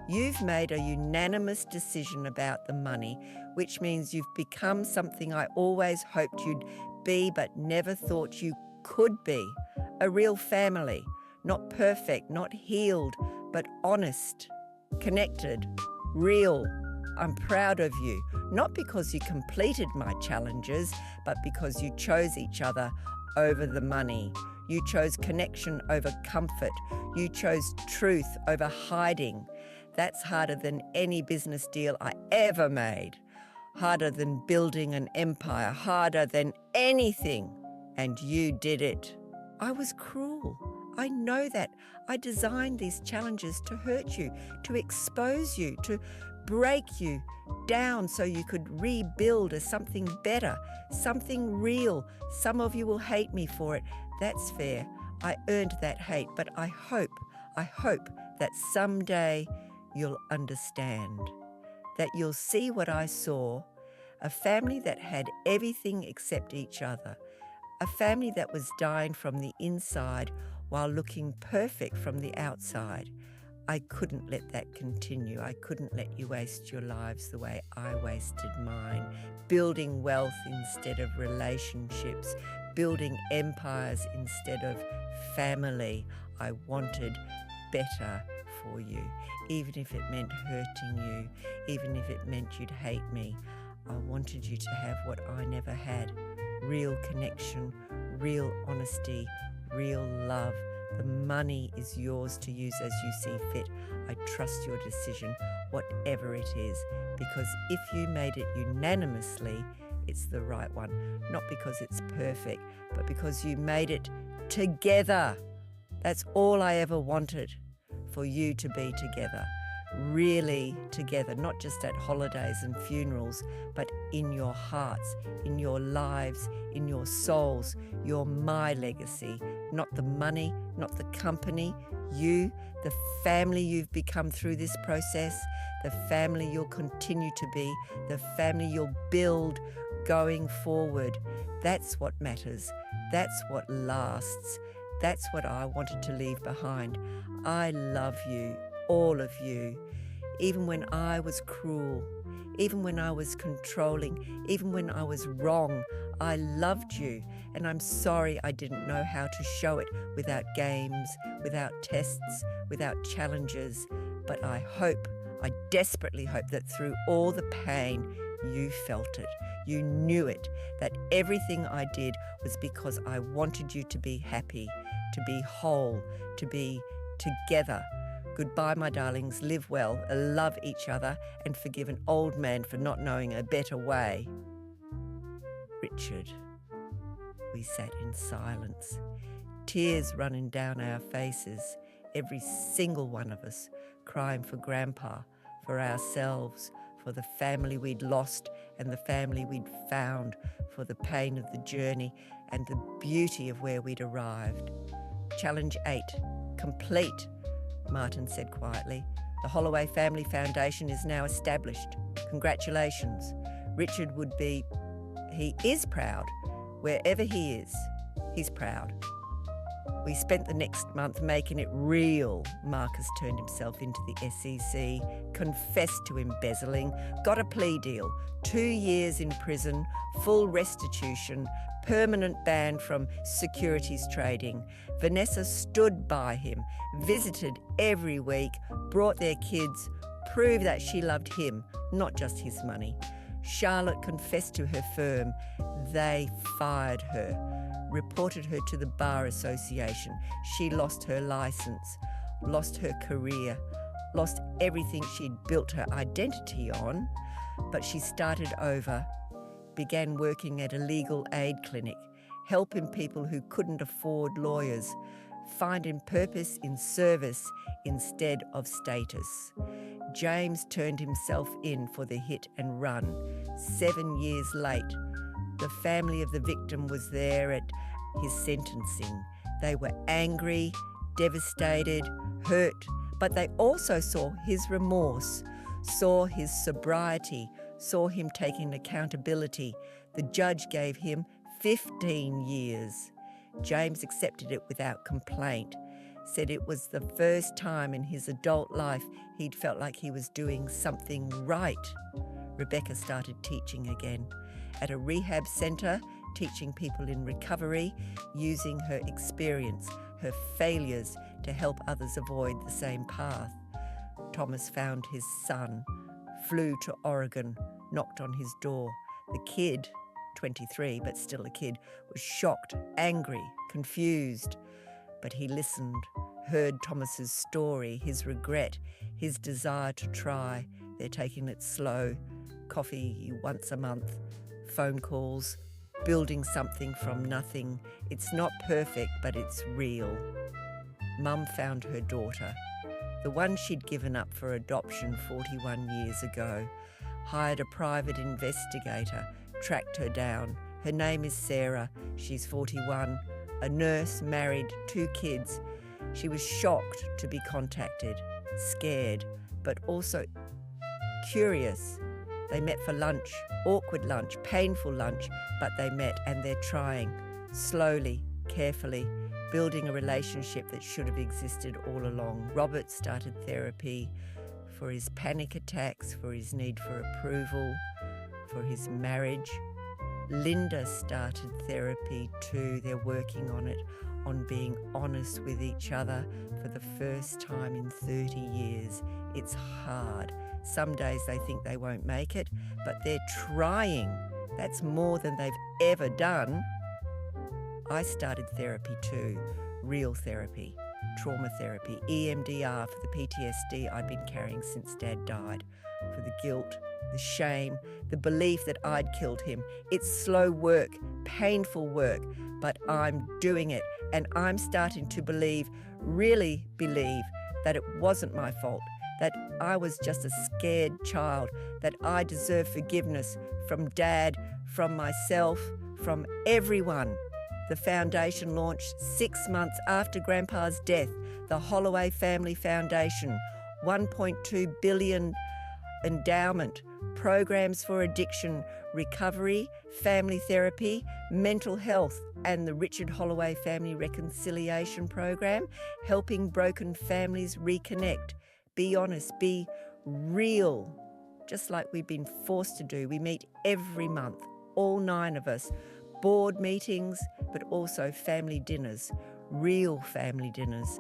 You've made a unanimous decision about the money, which means you've become something I always hoped you'd be but never thought you could be. A real family. Not perfect, not healed, but honest, connected, real. I'm proud of you, not because you completed my challenges, but because you chose each other over the money. You chose connection over comfort. You chose truth over hiding. That's harder than any business deal I ever made. Harder than building an empire. Harder than anything. And you did it. I was cruel. I know that. I designed these challenges to hurt you, to expose you, to break you down so you could rebuild as something better, something real. Some of you will hate me for it. That's fair. I earned that hate, but I hope that someday you'll understand, that you'll see what I saw, a family that had everything except each other, a family that was dying from the inside while looking perfect from the outside. I couldn't let that continue. I couldn't let you waste your lives the way I wasted mine, building wealth instead of relationships, building empires instead of family. I wanted better for you, even if it meant hurting you, even if it meant you'd hate me. I wanted you to have what I never had, real connection, real honesty, real love. The money is yours to use as you see fit. I trust your decision, whatever it is, because if you made it unanimously, it's the right one. Not because it's perfect, but because you made it together. That's all I ever wanted, for you to be together. Really together, not just at holidays and funerals, but in your hearts, in your lives, in your souls. You're my legacy, not the money, not the company. You, the family you've become through this process, the family you'll continue to be, the family you'll build going forward. That's what matters. That's what lasts. That's what I wanted to leave behind. I love you, all of you. Even when I was cruel, even when I was controlling, even when I was wrong, I loved you. And I'm sorry I didn't know how to show it without games, without tests, without challenges. But I desperately hope that through all the pain, you felt it. You knew it, that everything I did was because I wanted you to be happy, to be whole, to be together. Goodbye, my darlings. Live well, love each other, and forgive an old man for not knowing a better way. Richard. We sat in silence, tears running down our faces, every single one of us crying for Grandpa, for ourselves, for the family we'd lost and the family we'd found, for the pain of the journey and the beauty of where we'd arrived. Challenge 8, complete, Martin said quietly. The Holloway Family Foundation is now established. Congratulations. Richard he is proud. Wherever he is, he's proud. We spent the next month making it real. Marcus turned himself into the SEC, confessed to embezzling, got a plea deal, 2 years in prison, full restitution, permanent ban from securities trading. Vanessa stood by him, visited every week, brought their kids, proved that she loved him, not just his money. Charlotte confessed to her firm. They fired her, reported her to the Bar Association. She lost her license, lost her career, lost everything she'd built her identity on, but she started over, began working at a legal aid clinic, helping people who couldn't afford lawyers, finding purpose in service instead of status. James turned himself in for the hit and run. 7 years late, the family of the victim was there at his sentencing. They were angry, devastated, hurt, but they also saw his remorse, saw his sobriety, saw him taking accountability. The judge gave him 15 years. James accepted it without complaint, said it was the first time in his adult life he'd felt like he was doing something right. Rebecca started teaching again at a rehab centre, teaching people in recovery, using her experience, her failures to help others avoid the same path. Thomas found his son, flew to Oregon, knocked on his door. The kid 23, but still a kid, was shocked, angry, confused. But he listened, heard Thomas's story, his regret, his desire to try. They're taking it slow, coffee once a month, phone calls, building something from nothing. It's not perfect, but it's real. Mum found her daughter, the one she'd given up for adoption 41 years ago, hired a private investigator, tracked her down. Her name is Sarah. She's 41, a nurse, married, 2 kids. She was shocked to be contacted, scared, but also curious. They met for lunch, awkward lunch, painful lunch, but they met and they're trying, slowly, carefully, building a relationship that should have existed all along. Robert started therapy for his panic attacks, for his need for approval, for his marriage. Linda started therapy too. They're working on it, on being honest with each other for the first time in 30 years. It's hard. Some days they think they won't make it, but they're trying. That's more than they've ever done. I started therapy too, real therapy, trauma therapy, EMDR for the PTSD I'd been carrying since Dad died, for the guilt, the shame, the belief that I'd killed him. It's slow work, painful work, but I'm doing it, and I'm starting to believe, really believe, that it wasn't my fault, that I was just a scared child, that I deserve forgiveness from Dad, from myself, from everyone. The foundation launched 6 months after Grandpa's death, the Holloway Family Foundation, $1.2 billion endowment, programs for addiction, recovery, family therapy, mental health, and the Richard Holloway Family Reconciliation Program, helping broken families reconnect. Be honest, be real, just like we've been forced to do. We meet every month, all 9 of us, board meetings, but also family dinners, real family dinners,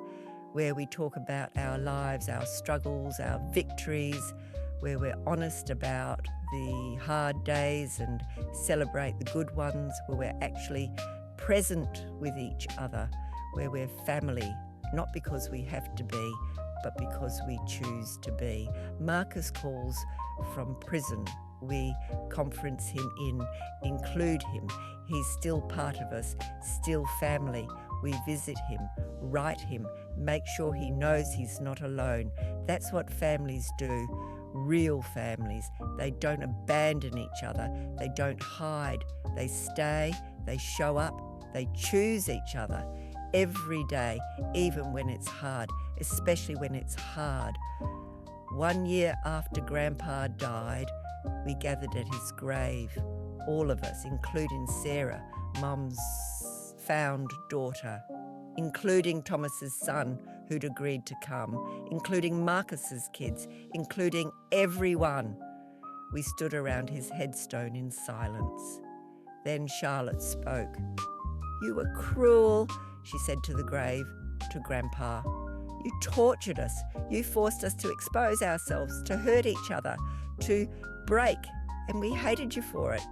where we talk about our lives, our struggles, our victories, where we're honest about the hard days and celebrate the good ones, where we're actually present with each other, where we're family, not because we have to be, but because we choose to be. Marcus calls from prison. We conference him in, include him. He's still part of us, still family. We visit him, write him, make sure he knows he's not alone. That's what families do, real families. They don't abandon each other. They don't hide. They stay, they show up, they choose each other every day, even when it's hard, especially when it's hard. 1 year after Grandpa died, we gathered at his grave, all of us, including Sarah, Mum's found daughter, including Thomas's son who'd agreed to come, including Marcus's kids, including everyone. We stood around his headstone in silence. Then Charlotte spoke. "You were cruel," she said to the grave, to Grandpa. "You tortured us. You forced us to expose ourselves, to hurt each other, to break, and we hated you for it.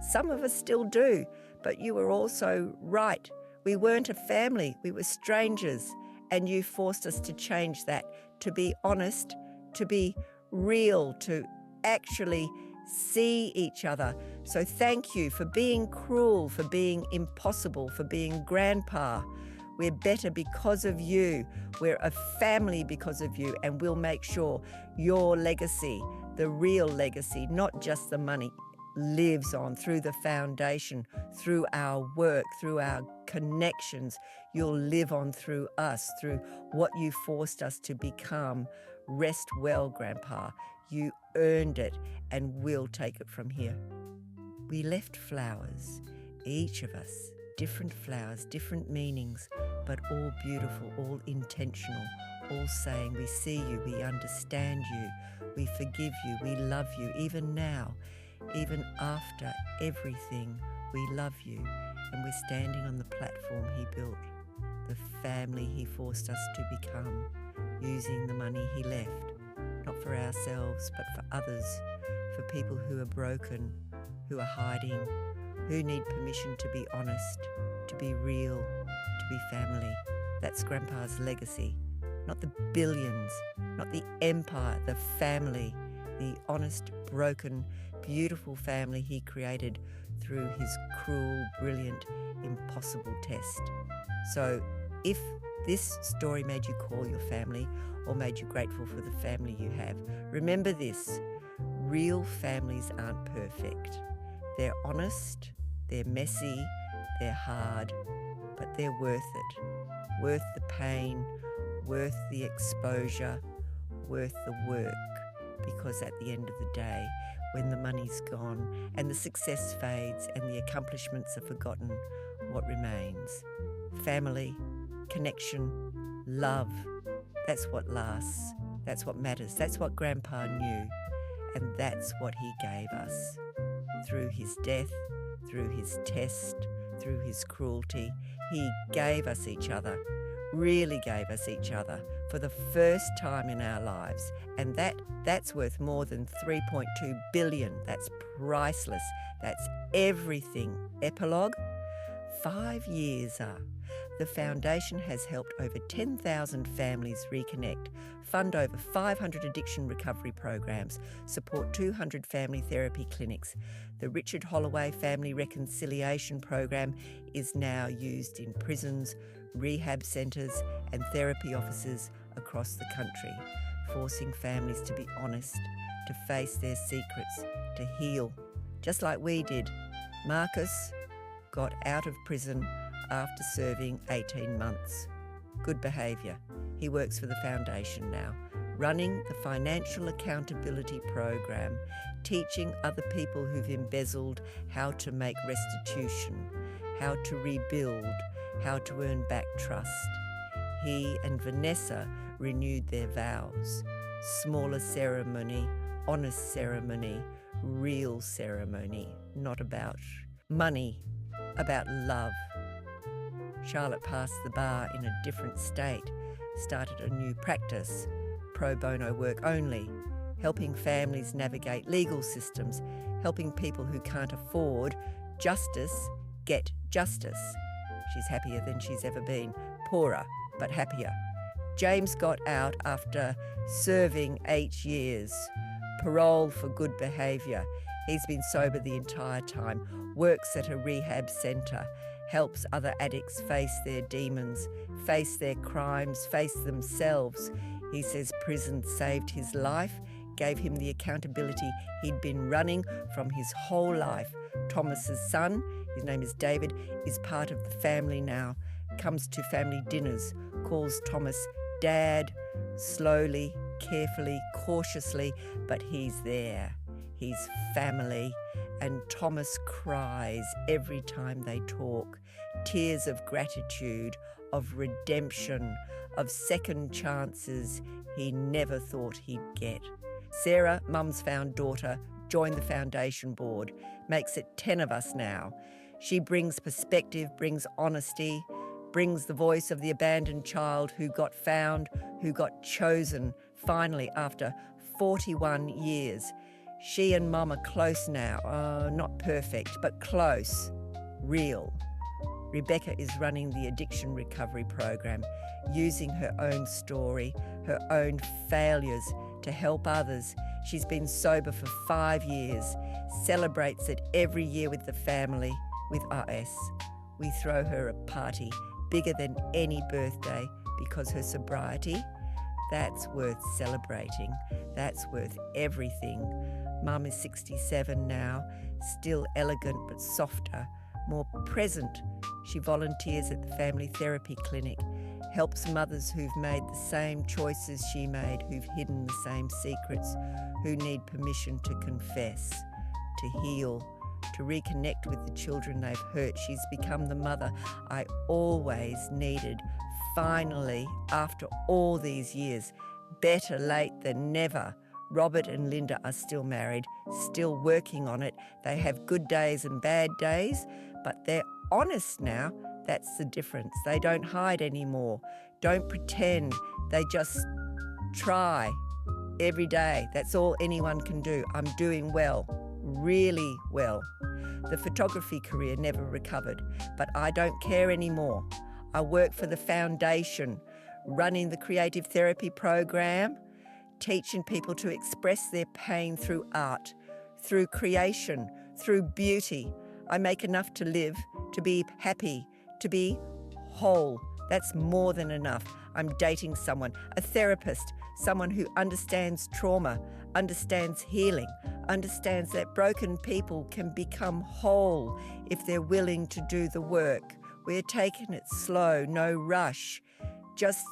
Some of us still do, but you were also right. We weren't a family, we were strangers, and you forced us to change that, to be honest, to be real, to actually see each other. So thank you for being cruel, for being impossible, for being Grandpa. We're better because of you. We're a family because of you, and we'll make sure your legacy, the real legacy, not just the money, lives on through the foundation, through our work, through our connections. You'll live on through us, through what you forced us to become. Rest well, Grandpa. You earned it, and we'll take it from here." We left flowers, each of us, different flowers, different meanings, but all beautiful, all intentional, all saying, we see you, we understand you, we forgive you, we love you, even now, even after everything, we love you. And we're standing on the platform he built, the family he forced us to become, using the money he left, not for ourselves, but for others, for people who are broken, who are hiding, who need permission to be honest, to be real, to be family. That's Grandpa's legacy. Not the billions, not the empire, the family, the honest, broken, beautiful family he created through his cruel, brilliant, impossible test. So if this story made you call your family or made you grateful for the family you have, remember this: real families aren't perfect. They're honest, they're messy, they're hard, but they're worth it. Worth the pain, worth the exposure, worth the work. Because at the end of the day, when the money's gone and the success fades and the accomplishments are forgotten, what remains? Family, connection, love. That's what lasts. That's what matters. That's what Grandpa knew. And that's what he gave us. Through his death, through his test, through his cruelty, he gave us each other, really gave us each other for the first time in our lives. And that's worth more than 3.2 billion. That's priceless. That's everything. Epilogue? 5 years are. The foundation has helped over 10,000 families reconnect, fund over 500 addiction recovery programs, support 200 family therapy clinics. The Richard Holloway Family Reconciliation Program is now used in prisons, rehab centres and therapy offices across the country, forcing families to be honest, to face their secrets, to heal, just like we did. Marcus got out of prison after serving 18 months. Good behaviour. He works for the foundation now, running the Financial Accountability Program, teaching other people who've embezzled how to make restitution, how to rebuild, how to earn back trust. He and Vanessa renewed their vows. Smaller ceremony, honest ceremony, real ceremony, not about money, about love. Charlotte passed the bar in a different state, started a new practice, pro bono work only, helping families navigate legal systems, helping people who can't afford justice get justice. She's happier than she's ever been, poorer but happier. James got out after serving 8 years, parole for good behaviour. He's been sober the entire time, works at a rehab centre, helps other addicts face their demons, face their crimes, face themselves. He says prison saved his life, gave him the accountability he'd been running from his whole life. Thomas's son, his name is David, is part of the family now, comes to family dinners, calls Thomas Dad, slowly, carefully, cautiously, but he's there. He's family. And Thomas cries every time they talk. Tears of gratitude, of redemption, of second chances he never thought he'd get. Sarah, Mum's found daughter, joined the foundation board, makes it 10 of us now. She brings perspective, brings honesty, brings the voice of the abandoned child who got found, who got chosen, finally after 41 years. She and Mum are close now, not perfect, but close, real. Rebecca is running the addiction recovery program, using her own story, her own failures to help others. She's been sober for 5 years, celebrates it every year with the family, with us. We throw her a party bigger than any birthday because her sobriety, that's worth celebrating. That's worth everything. Mum is 67 now, still elegant but softer, more present. She volunteers at the family therapy clinic, helps mothers who've made the same choices she made, who've hidden the same secrets, who need permission to confess, to heal, to reconnect with the children they've hurt. She's become the mother I always needed. Finally, after all these years, better late than never. Robert and Linda are still married, still working on it. They have good days and bad days, but they're honest now. That's the difference. They don't hide anymore, don't pretend. They just try every day. That's all anyone can do. I'm doing well, really well. The photography career never recovered, but I don't care anymore. I work for the foundation, running the creative therapy program, teaching people to express their pain through art, through creation, through beauty. I make enough to live, to be happy, to be whole. That's more than enough. I'm dating someone, a therapist, someone who understands trauma, understands healing, understands that broken people can become whole if they're willing to do the work. We're taking it slow, no rush, just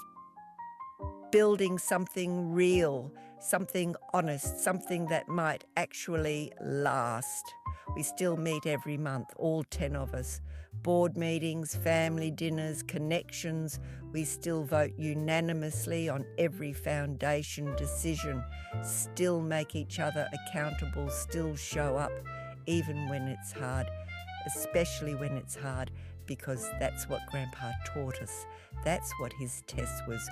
building something real, something honest, something that might actually last. We still meet every month, all 10 of us. Board meetings, family dinners, connections. We still vote unanimously on every foundation decision, still make each other accountable, still show up, even when it's hard, especially when it's hard, because that's what Grandpa taught us. That's what his test was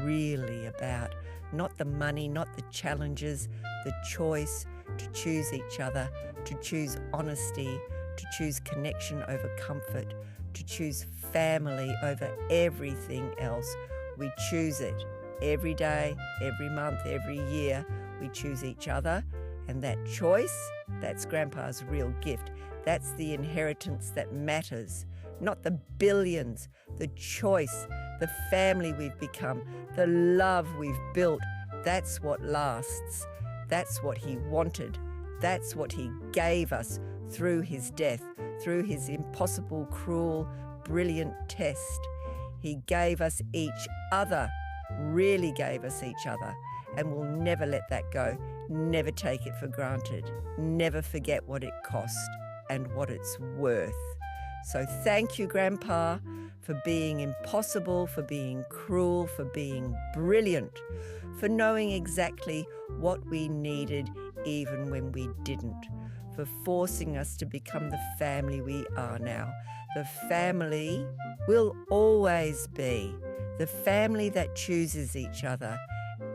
really about. Not the money, not the challenges, the choice to choose each other, to choose honesty, to choose connection over comfort, to choose family over everything else. We choose it every day, every month, every year. We choose each other, and that choice, that's Grandpa's real gift. That's the inheritance that matters, not the billions, the choice, the family we've become, the love we've built. That's what lasts. That's what he wanted. That's what he gave us through his death, through his impossible, cruel, brilliant test. He gave us each other, really gave us each other, and we'll never let that go, never take it for granted, never forget what it cost and what it's worth. So thank you, Grandpa, for being impossible, for being cruel, for being brilliant, for knowing exactly what we needed even when we didn't, for forcing us to become the family we are now. The family will always be the family that chooses each other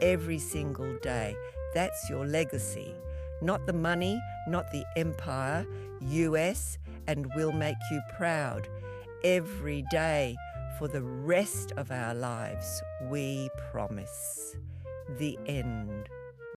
every single day. That's your legacy. Not the money, not the empire, US, and we'll make you proud every day for the rest of our lives, we promise. The end.